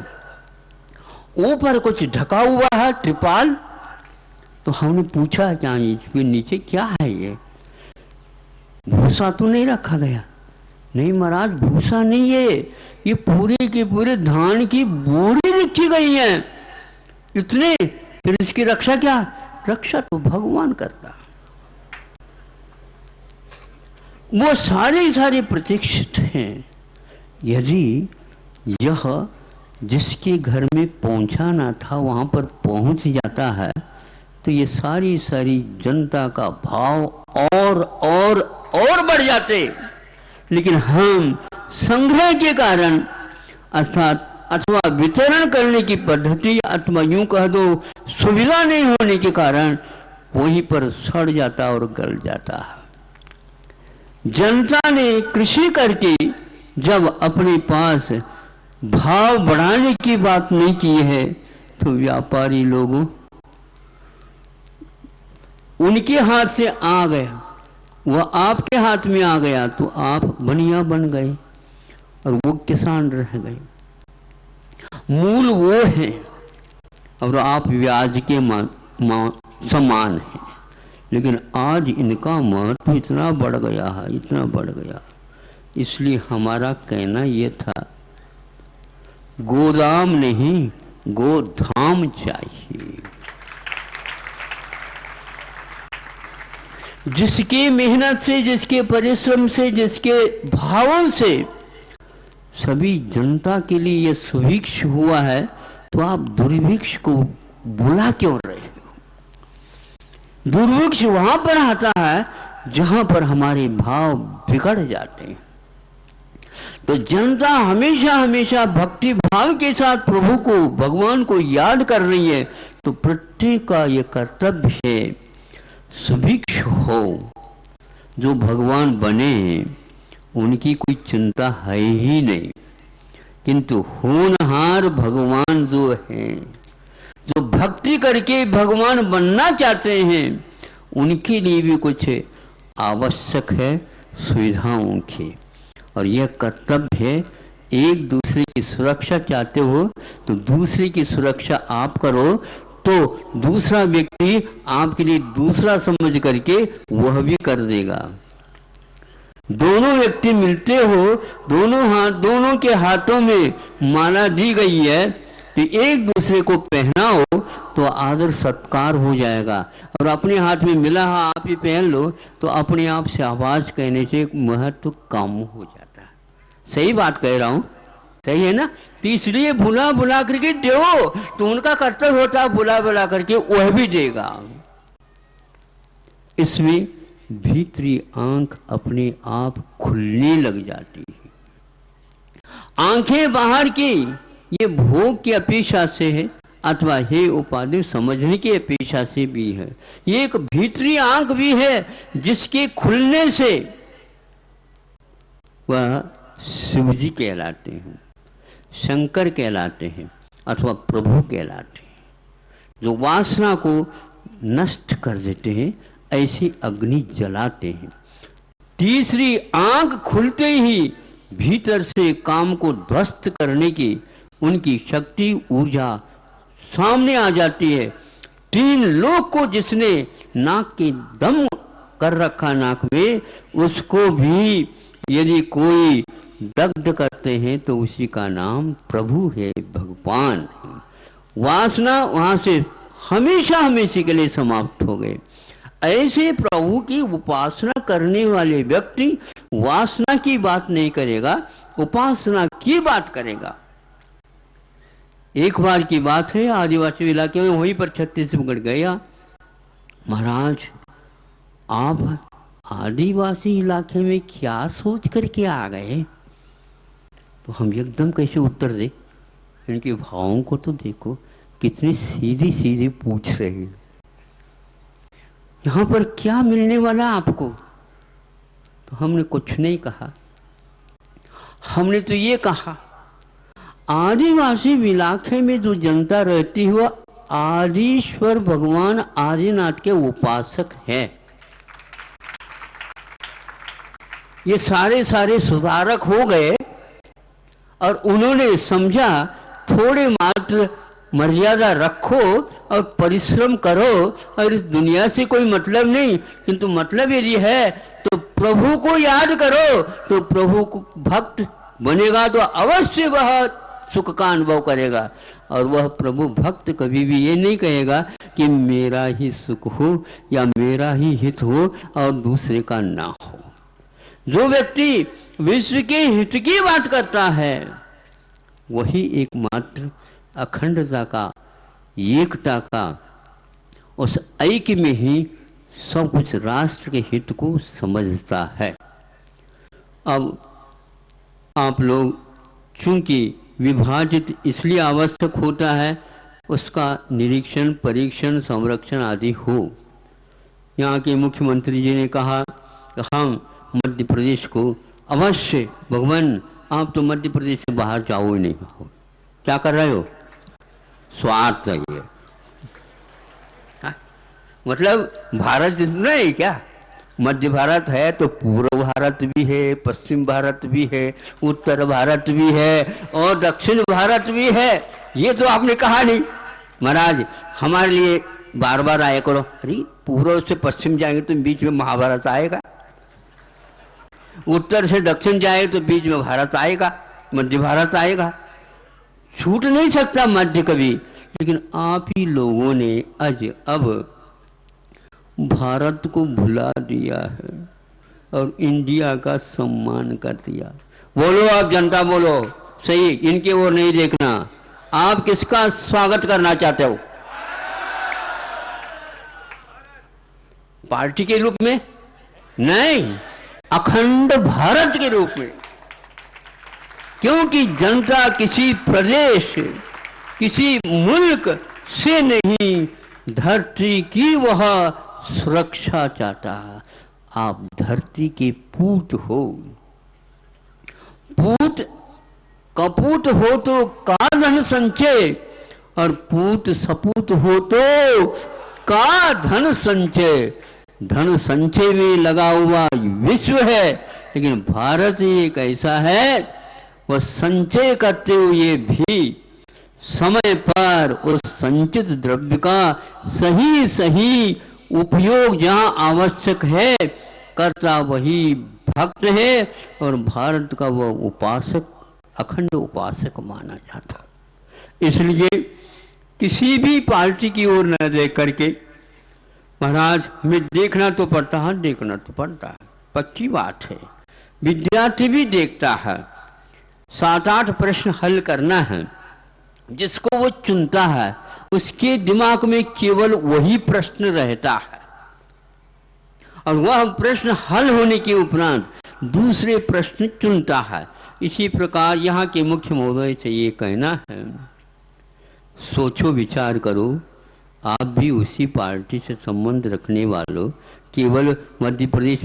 ऊपर कुछ ढका हुआ है त्रिपाल। तो हमने पूछा क्या इसके नीचे क्या है? ये भूसा तो नहीं रखा गया? नहीं महाराज, भूसा नहीं है, ये पूरे के पूरे धान की बोरी रखी गई है। इतने, फिर इसकी रक्षा क्या? रक्षा तो भगवान करता। वो सारे प्रतीक्षित हैं। यदि यह जिसके घर में पहुंचाना था वहां पर पहुंच जाता है तो ये सारी जनता का भाव और बढ़ जाते। लेकिन हम संग्रह के कारण अथवा वितरण करने की पद्धति अथवा यूं कह दो सुविधा नहीं होने के कारण वहीं पर सड़ जाता और गल जाता है। जनता ने कृषि करके जब अपने पास भाव बढ़ाने की बात नहीं की है तो व्यापारी लोगों उनके हाथ से आ गया, वह आपके हाथ में आ गया तो आप बनिया बन गए और वो किसान रह गए। मूल वो है और आप ब्याज के समान हैं। लेकिन आज इनका महत्व इतना बढ़ गया है, इतना बढ़ गया। इसलिए हमारा कहना ये था, गोदाम नहीं गोधाम चाहिए। जिसकी मेहनत से, जिसके परिश्रम से, जिसके भावों से सभी जनता के लिए ये सुभिक्ष हुआ है तो आप दुर्भिक्ष को बुला क्यों रहे हो? दुर्भिक्ष वहां पर आता है जहां पर हमारे भाव बिगड़ जाते हैं। तो जनता हमेशा भक्ति भाव के साथ प्रभु को, भगवान को याद कर रही है। तो प्रत्येक का ये कर्तव्य है सुभिक्ष हो। जो भगवान बने उनकी कोई चिंता है ही नहीं, किंतु होनहार भगवान जो हैं, जो भक्ति करके भगवान बनना चाहते हैं, उनके लिए भी कुछ आवश्यक है सुविधाओं की। और यह कर्तव्य है, एक दूसरे की सुरक्षा चाहते हो तो दूसरे की सुरक्षा आप करो तो दूसरा व्यक्ति आपके लिए दूसरा समझ करके वह भी कर देगा। दोनों व्यक्ति मिलते हो, दोनों के हाथों में माला दी गई है तो एक दूसरे को पहनाओ तो आदर सत्कार हो जाएगा। और अपने हाथ में मिला है आप ही पहन लो तो अपने आप शाबाश कहने से महत्व कम हो जाता है। सही बात कह रहा हूं, सही है ना? तो इसलिए बुला करके दो तो उनका कर्तव्य होता है बुला करके वह भी देगा। इसमें भीतरी आंख अपने आप खुलने लग जाती है। आंखें बाहर की ये भोग की अपेक्षा से है अथवा हे उपाधि समझने की अपेक्षा से भी है। ये एक भीतरी आंख भी है जिसके खुलने से वह शिव जी कहलाते हैं, शंकर कहलाते हैं अथवा प्रभु कहलाते हैं, जो वासना को नष्ट कर देते हैं, ऐसी अग्नि जलाते हैं। तीसरी आंख खुलते ही भीतर से काम को ध्वस्त करने की उनकी शक्ति ऊर्जा सामने आ जाती है। 3 लोग को जिसने नाक के दम कर रखा नाक में, उसको भी यदि कोई दग्ध करते हैं तो उसी का नाम प्रभु है, भगवान है। वासना वहां से हमेशा हमेशा के लिए समाप्त हो गए। ऐसे प्रभु की उपासना करने वाले व्यक्ति वासना की बात नहीं करेगा, उपासना की बात करेगा। एक बार की बात है, आदिवासी इलाके में, वहीं पर छत्तीसगढ़ गया। महाराज आप आदिवासी इलाके में क्या सोच करके आ गए? तो हम एकदम कैसे उत्तर दे? इनके भावों को तो देखो, कितनी सीधी सीधी पूछ रहे हैं। यहाँ पर क्या मिलने वाला आपको? तो हमने कुछ नहीं कहा। हमने तो ये कहा, आदिवासी इलाके में जो जनता रहती है वह आदिश्वर भगवान आदिनाथ के उपासक है। ये सारे सुधारक हो गए और उन्होंने समझा थोड़े मात्र मर्यादा रखो और परिश्रम करो और इस दुनिया से कोई मतलब नहीं, किंतु मतलब यदि है तो प्रभु को याद करो, तो प्रभु को भक्त बनेगा तो अवश्य वह सुख का अनुभव करेगा। और वह प्रभु भक्त कभी भी ये नहीं कहेगा कि मेरा ही सुख हो या मेरा ही हित हो और दूसरे का ना हो। जो व्यक्ति विश्व के हित की बात करता है वही एकमात्र अखंडता का, एकता का, उस ऐक्य में ही सब कुछ राष्ट्र के हित को समझता है। अब आप लोग चूंकि विभाजित इसलिए आवश्यक होता है उसका निरीक्षण, परीक्षण, संरक्षण आदि हो। यहाँ के मुख्यमंत्री जी ने कहा कि हम मध्य प्रदेश को अवश्य, भगवान आप तो मध्य प्रदेश से बाहर जाओ ही नहीं हो, क्या कर रहे हो? स्वार्थ है ये। मतलब भारत इतना है क्या? मध्य भारत है तो पूर्व भारत भी है, पश्चिम भारत भी है, उत्तर भारत भी है और दक्षिण भारत भी है। ये तो आपने कहा नहीं। महाराज हमारे लिए बार बार आया करो। अरे पूर्व से पश्चिम जाएंगे तो बीच में महाभारत आएगा, उत्तर से दक्षिण जाए तो बीच में भारत आएगा, मध्य भारत आएगा। छूट नहीं सकता मध्य कभी। लेकिन आप ही लोगों ने अब भारत को भुला दिया है और इंडिया का सम्मान कर दिया। बोलो आप जनता, बोलो सही, इनके ओर नहीं देखना। आप किसका स्वागत करना चाहते हो? पार्टी के रूप में नहीं, अखंड भारत के रूप में। क्योंकि जनता किसी प्रदेश, किसी मुल्क से नहीं, धरती की वह सुरक्षा चाहता है। आप धरती के पूत हो। पूत कपूत हो तो का धन संचय, और पूत सपूत हो तो का धन संचय। धन संचय में लगा हुआ विश्व है, लेकिन भारत एक ऐसा है वह संचय करते हुए भी समय पर उस संचित द्रव्य का सही सही उपयोग जहाँ आवश्यक है करता वही भक्त है। और भारत का वह उपासक, अखंड उपासक माना जाता। इसलिए किसी भी पार्टी की ओर न देख करके महाराज हमें देखना तो पड़ता है, देखना तो पड़ता है, पक्की बात है। विद्यार्थी भी देखता है। 7-8 प्रश्न हल करना है, जिसको वो चुनता है उसके दिमाग में केवल वही प्रश्न रहता है, और वह प्रश्न हल होने के उपरांत दूसरे प्रश्न चुनता है। इसी प्रकार यहाँ के मुख्य महोदय से ये कहना है, सोचो विचार करो, आप भी उसी पार्टी से संबंध रखने वालों, केवल मध्य प्रदेश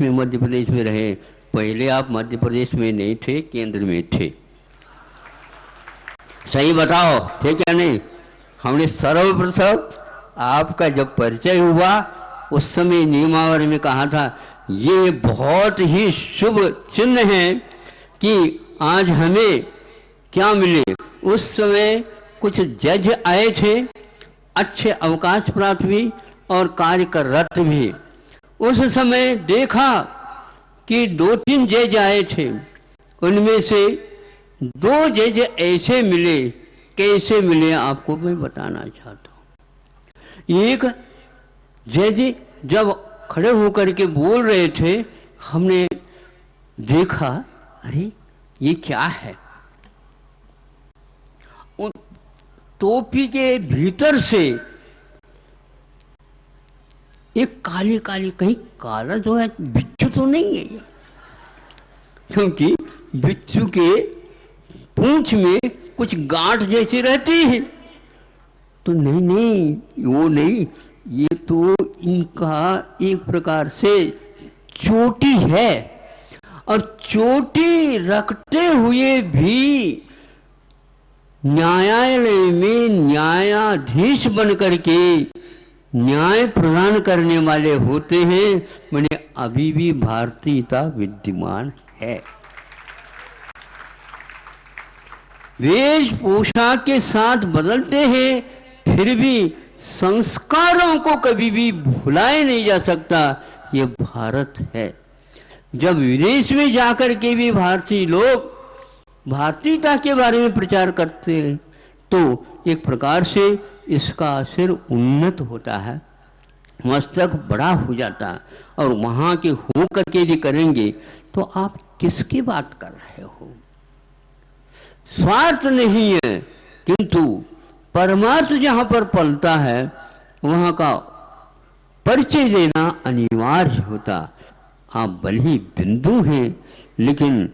में रहे। पहले आप मध्य प्रदेश में नहीं थे, केंद्र में थे। सही बताओ, थे क्या नहीं? हमने सर्वप्रथम आपका जब परिचय हुआ उस समय नियमावली में कहा था ये बहुत ही शुभ चिन्ह है कि आज हमें क्या मिले। उस समय कुछ जज आए थे, अच्छे अवकाश प्राप्त भी और कार्य कररत भी। उस समय देखा कि 2-3 जज आए थे, उनमें से 2 जज ऐसे मिले कैसे मिले आपको मैं बताना चाहता हूँ। एक जैसे जब खड़े होकर के बोल रहे थे, हमने देखा अरे ये क्या है। उन टोपी के भीतर से एक काली काली, कहीं काला जो है बिच्छू तो नहीं है, क्योंकि बिच्छू के पूंछ में कुछ गांठ जैसी रहती है। तो नहीं वो नहीं, ये तो इनका एक प्रकार से चोटी है। और चोटी रखते हुए भी न्यायालय में न्यायाधीश बन करके न्याय प्रदान करने वाले होते हैं। मैंने अभी भी भारतीयता विद्यमान है। वेशभूषा के साथ बदलते हैं, फिर भी संस्कारों को कभी भी भुलाया नहीं जा सकता। ये भारत है। जब विदेश में जाकर के भी भारतीय लोग भारतीयता के बारे में प्रचार करते हैं, तो एक प्रकार से इसका असर उन्नत होता है, मस्तक बड़ा हो जाता है। और वहाँ के हो करके यदि करेंगे तो आप किसकी बात कर रहे हो? स्वार्थ नहीं है, किंतु परमार्थ जहाँ पर पलता है वहाँ का परिचय देना अनिवार्य होता। आप भले ही बिंदु हैं, लेकिन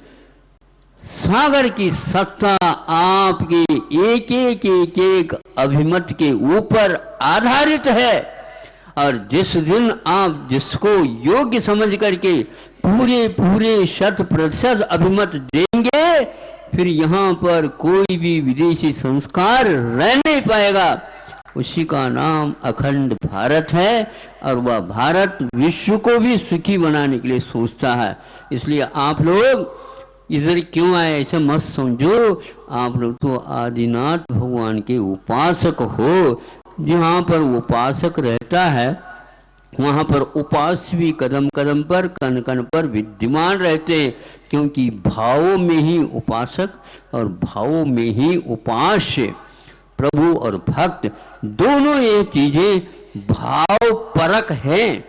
सागर की सत्ता आपके एक अभिमत के ऊपर आधारित है। और जिस दिन आप जिसको योग्य समझ करके पूरे 100% अभिमत देंगे, फिर यहाँ पर कोई भी विदेशी संस्कार रह नहीं पाएगा। उसी का नाम अखंड भारत है, और वह भारत विश्व को भी सुखी बनाने के लिए सोचता है। इसलिए आप लोग इधर क्यों आए ऐसे मत समझो। आप लोग तो आदिनाथ भगवान के उपासक हो। जहाँ पर उपासक रहता है वहाँ पर उपास्य भी कदम कदम पर कण कण पर विद्यमान रहते हैं, क्योंकि भावों में ही उपासक और भावों में ही उपास्य। प्रभु और भक्त दोनों ये चीजें भाव परक हैं।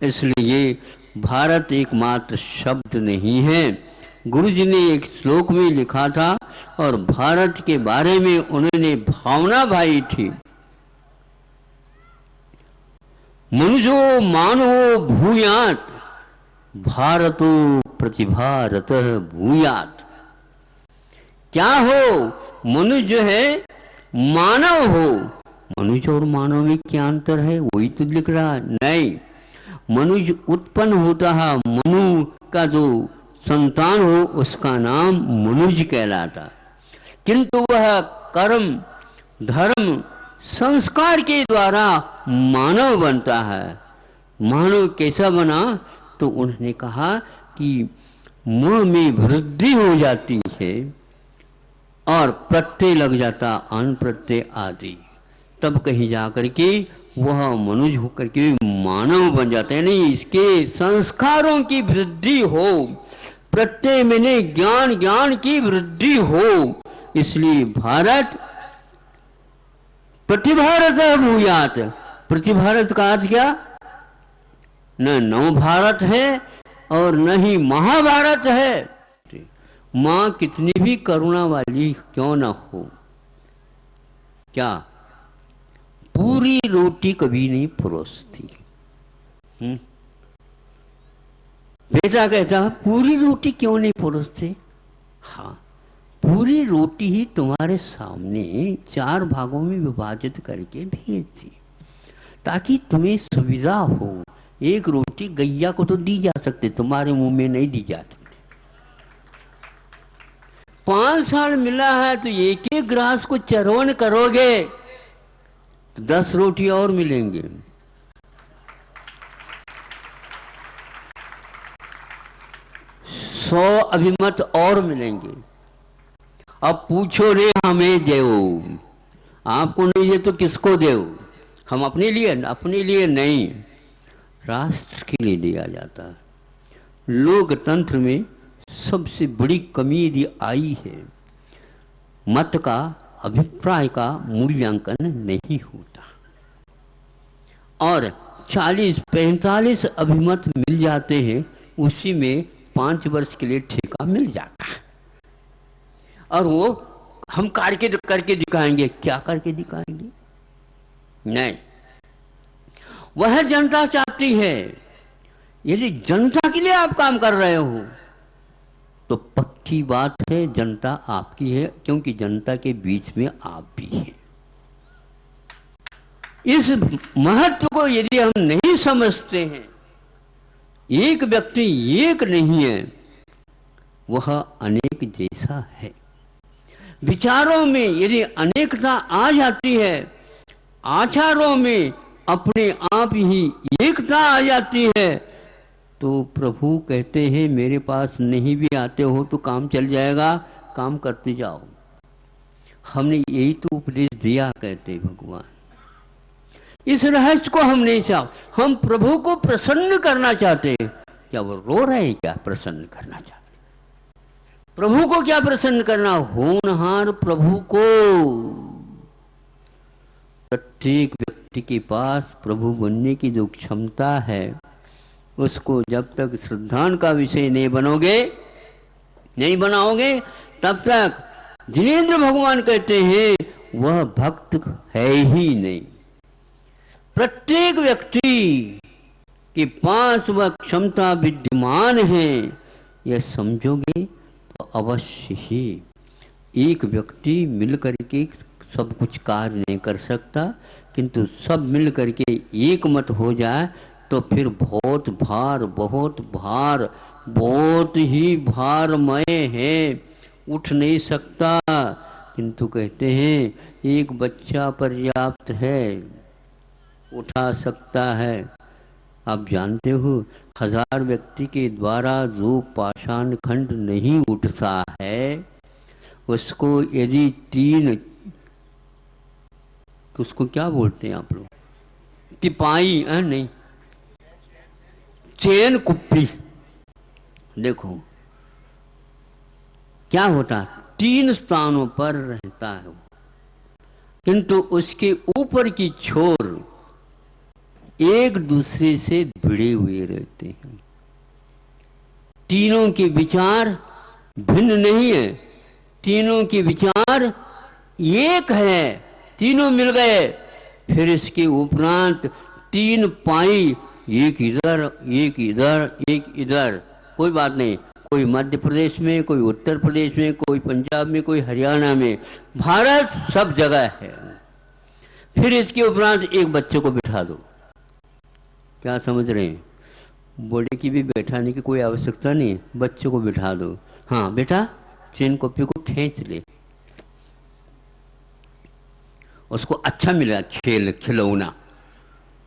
इसलिए भारत एकमात्र शब्द नहीं है। गुरु जी ने एक श्लोक में लिखा था, और भारत के बारे में उन्होंने भावना भाई थी। मनुजो मानवो भूयात, भारतो प्रतिभारतः भूयात। क्या हो? मनुष्य जो है मानव हो। मनुष्य और मानव में क्या अंतर है? वही तो लिख रहा नहीं। मनुष्य उत्पन्न होता है, मनु का जो संतान हो उसका नाम मनुष्य कहलाता, किंतु वह कर्म धर्म संस्कार के द्वारा मानव बनता है। मानव कैसा बना? तो उन्होंने कहा कि मुंह में वृद्धि हो जाती है और प्रत्यय लग जाता, अन प्रत्यय आदि, तब कहीं जाकर के वह मनुष्य होकर के मानव बन जाते हैं। नहीं, इसके संस्कारों की वृद्धि हो, प्रत्यय में ज्ञान की वृद्धि हो। इसलिए भारत प्रतिभारत भूयात। प्रतिभारत का अर्थ क्या? न नव भारत है और न ही महाभारत है। माँ कितनी भी करुणा वाली क्यों न हो, क्या पूरी रोटी कभी नहीं परोसती? बेटा कहता पूरी रोटी क्यों नहीं परोसते? हाँ, पूरी रोटी ही तुम्हारे सामने 4 भागों में विभाजित करके भेज दी, ताकि तुम्हें सुविधा हो। एक रोटी गैया को तो दी जा सकती, तुम्हारे मुंह में नहीं दी जाती। 5 साल मिला है तो एक ग्रास को चरवण करोगे तो 10 रोटी और मिलेंगे। सौ अभिमत और मिलेंगे। अब पूछो रे हमें देव, आपको नहीं दे तो किसको देव? हम अपने लिए नहीं, राष्ट्र के लिए दिया जाता है। लोकतंत्र में सबसे बड़ी कमी यदि आई है मत का अभिप्राय का मूल्यांकन नहीं होता और 40-45 अभिमत मिल जाते हैं, उसी में 5 वर्ष के लिए ठेका मिल जाता है और वो हम करके दिखाएंगे। क्या करके दिखाएंगे? नहीं, वह जनता चाहती है। यदि जनता के लिए आप काम कर रहे हो तो पक्की बात है जनता आपकी है, क्योंकि जनता के बीच में आप भी हैं। इस महत्व को यदि हम नहीं समझते हैं, एक व्यक्ति एक नहीं है, वह अनेक जैसा है। विचारों में यदि अनेकता आ जाती है, आचारों में अपने आप ही एकता आ जाती है, तो प्रभु कहते हैं मेरे पास नहीं भी आते हो तो काम चल जाएगा, काम करते जाओ। हमने यही तो उपदेश दिया, कहते भगवान। इस रहस्य को हम नहीं चाहते, हम प्रभु को प्रसन्न करना चाहते हैं। क्या वो रो रहे हैं? क्या प्रसन्न करना चाहते? प्रभु को क्या प्रसन्न करना? होनहार प्रभु को। प्रत्येक व्यक्ति के पास प्रभु बनने की जो क्षमता है, उसको जब तक श्रद्धान का विषय नहीं बनाओगे, तब तक जिनेंद्र भगवान कहते हैं वह भक्त है ही नहीं। प्रत्येक व्यक्ति के पास वह क्षमता विद्यमान है, यह समझोगे तो अवश्य ही। एक व्यक्ति मिलकर के सब कुछ कार्य नहीं कर सकता, किंतु सब मिलकर के एक मत हो जाए तो फिर बहुत ही भारमय है, उठ नहीं सकता। किंतु कहते हैं एक बच्चा पर्याप्त है, उठा सकता है। आप जानते हो 1000 व्यक्ति के द्वारा जो पाषाण खंड नहीं उठता है, उसको यदि 3, तो उसको क्या बोलते हैं आप लोग? तिपाई नहीं, चैन कुप्पी। देखो क्या होता, 3 स्थानों पर रहता है वो, किंतु उसके ऊपर की छोर एक दूसरे से भिड़े हुए रहते हैं। तीनों के विचार भिन्न नहीं है, तीनों के विचार एक है, तीनों मिल गए। फिर इसके उपरांत 3 पाई, एक इधर एक इधर एक इधर, कोई बात नहीं, कोई मध्य प्रदेश में, कोई उत्तर प्रदेश में, कोई पंजाब में, कोई हरियाणा में, भारत सब जगह है। फिर इसके उपरांत एक बच्चे को बिठा दो। क्या समझ रहे हैं? बड़े की भी बैठाने की कोई आवश्यकता नहीं है, बच्चे को बिठा दो। हाँ बेटा, चेन कॉपी को खींच ले। उसको अच्छा मिला खिलौना,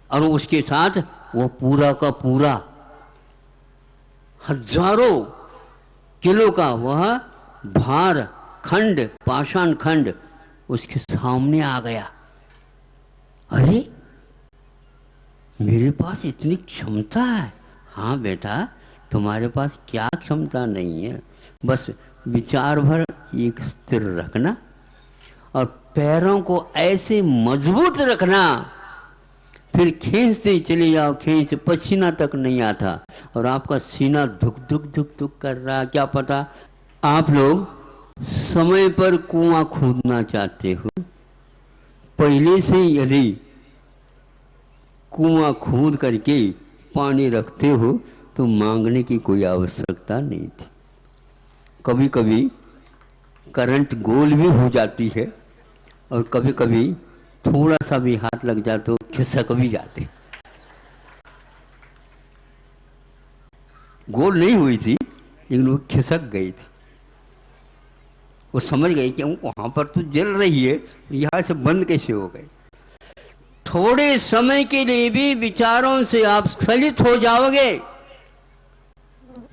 और उसके साथ वो पूरा का पूरा हजारों किलो का वह भार खंड, पाषाण खंड उसके सामने आ गया। अरे मेरे पास इतनी क्षमता है। हाँ बेटा, तुम्हारे पास क्या क्षमता नहीं है, बस विचार भर एक स्थिर रखना और पैरों को ऐसे मजबूत रखना, फिर खींचते चले जाओ, खींच, पसीना तक नहीं आता और आपका सीना धुक धुक धुक धुक कर रहा। क्या पता आप लोग समय पर कुआं खोदना चाहते हो, पहले से यदि कुआं खोद करके पानी रखते हो तो मांगने की कोई आवश्यकता नहीं थी। कभी कभी करंट गोल भी हो जाती है और कभी कभी थोड़ा सा भी हाथ लग जाए तो खिसक भी जाते। गोल नहीं हुई थी लेकिन वो खिसक गई थी। वो समझ गई कि वहां पर तो जल रही है, यहाँ से बंद कैसे हो गए। थोड़े समय के लिए भी विचारों से आप स्खलित हो जाओगे,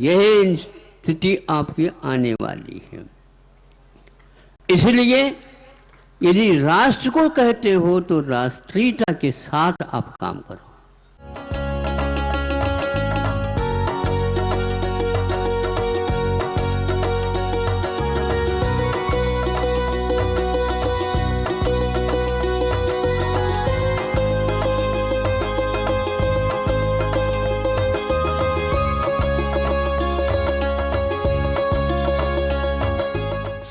यही स्थिति आपकी आने वाली है। इसलिए यदि राष्ट्र को कहते हो तो राष्ट्रीयता के साथ आप काम करो।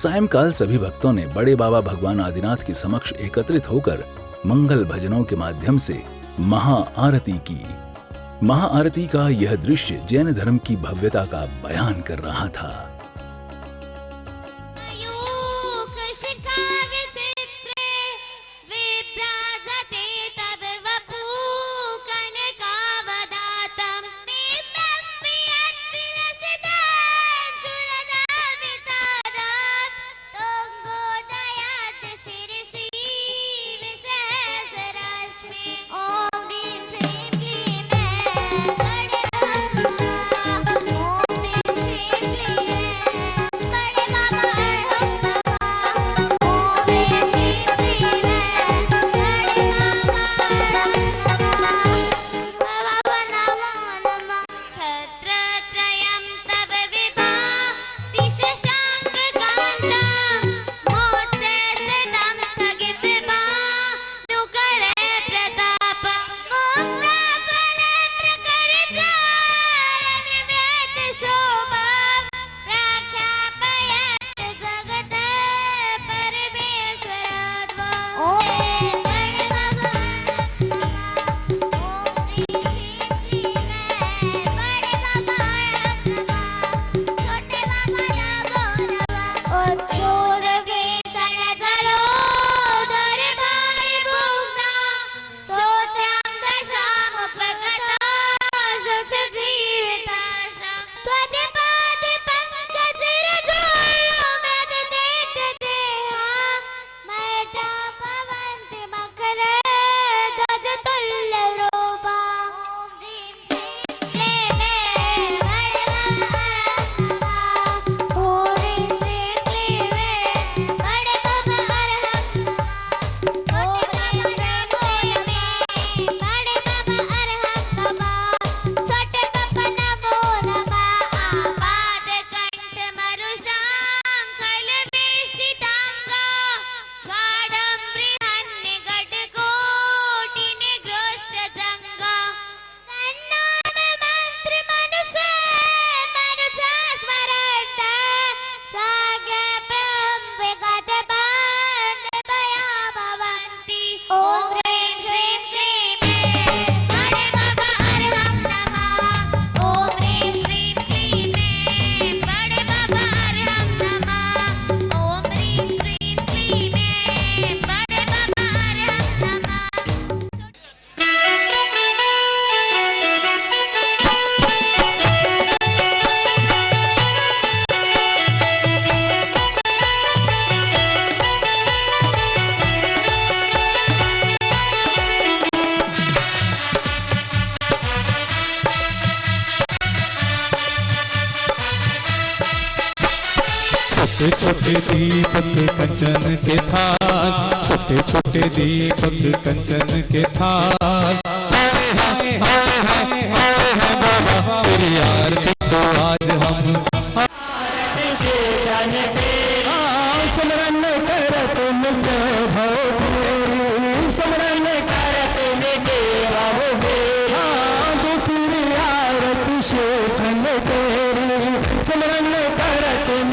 सायंकाल सभी भक्तों ने बड़े बाबा भगवान आदिनाथ के समक्ष एकत्रित होकर मंगल भजनों के माध्यम से महाआरती की। महाआरती का यह दृश्य जैन धर्म की भव्यता का बयान कर रहा था। छोटे छोटे दीपक कंचन के थाल, छोटे छोटे दीपक कंचन के थाल, तेरी आरती को आज हम स्मरण कर तुम स्मरण कर तुम देवा दूसरी आरती शेखन तेरी स्मरण कर तुम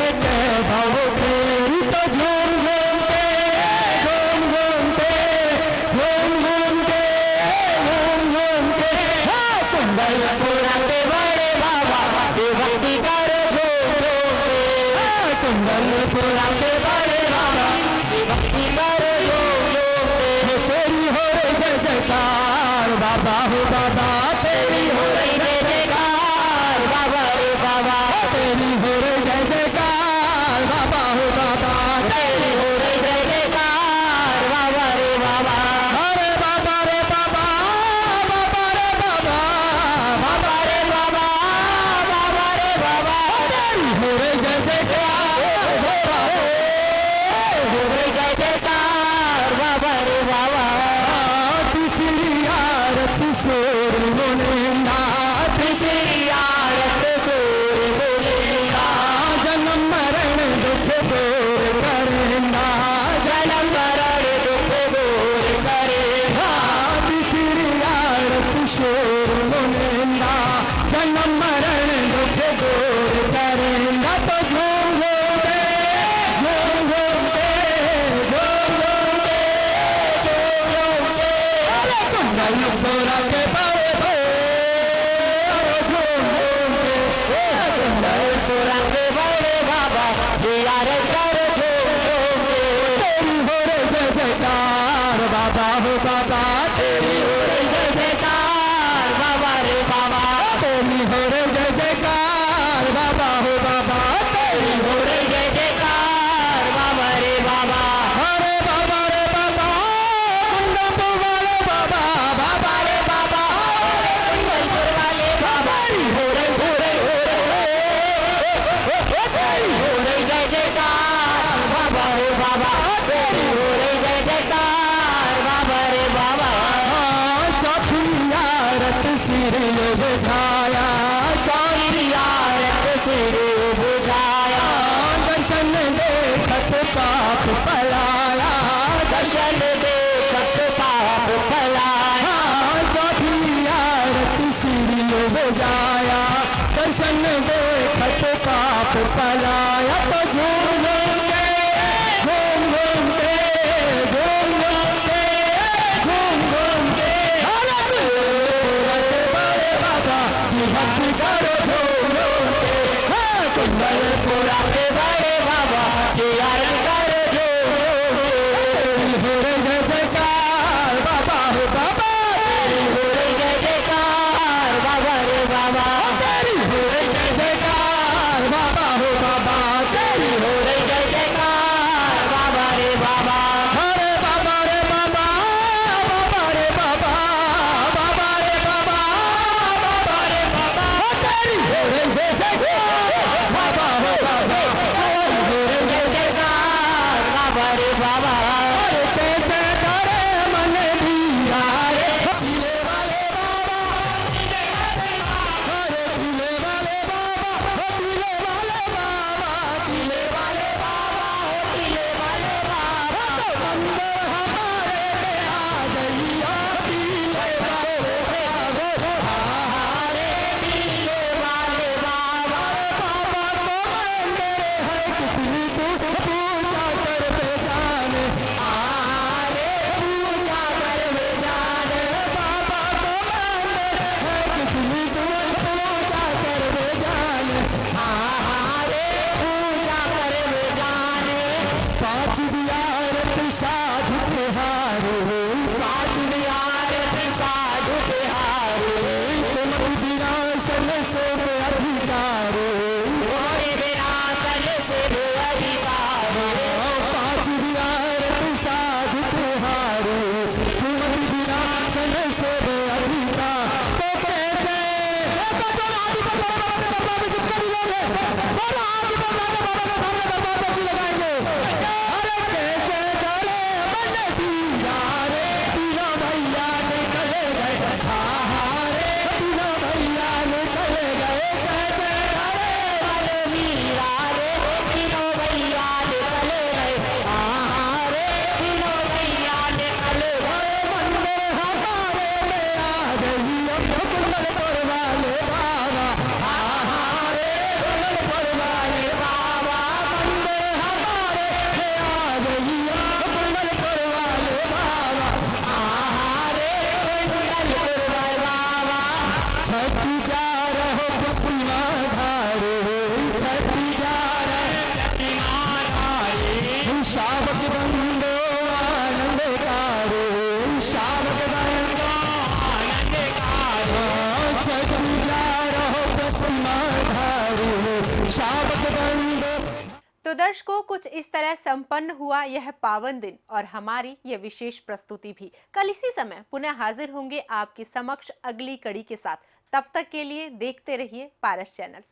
तो दर्शकों, कुछ इस तरह संपन्न हुआ यह पावन दिन और हमारी यह विशेष प्रस्तुति भी। कल इसी समय पुनः हाजिर होंगे आपके समक्ष अगली कड़ी के साथ। तब तक के लिए देखते रहिए पारस चैनल।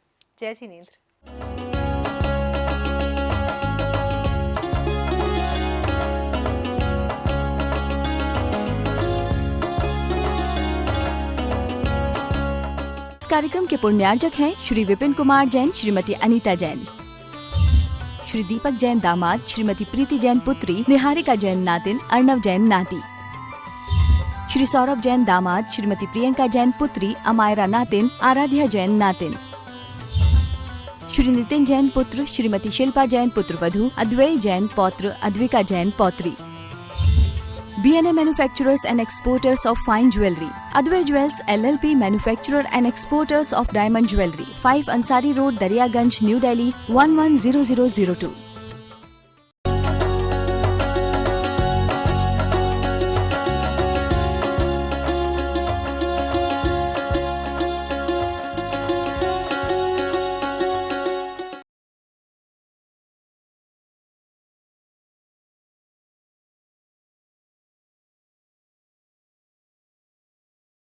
जय जिनेंद्र। इस कार्यक्रम के पुण्यार्जक हैं श्री विपिन कुमार जैन, श्रीमती अनीता जैन, श्री दीपक जैन दामाद, श्रीमती प्रीति जैन पुत्री, निहारिका जैन नातिन, अर्णव जैन नाती, श्री सौरभ जैन दामाद, श्रीमती प्रियंका जैन पुत्री, अमायरा नातिन, आराध्या जैन नातिन, श्री नितिन जैन पुत्र, श्रीमती शिल्पा जैन पुत्रवधू, अद्वैय जैन पौत्र, Advika Jain पौत्री, B&A Manufacturers and Exporters of Fine Jewelry, Advay Jewels LLP Manufacturer and Exporters of Diamond Jewelry, 5 Ansari Road, Daryaganj, New Delhi 110002.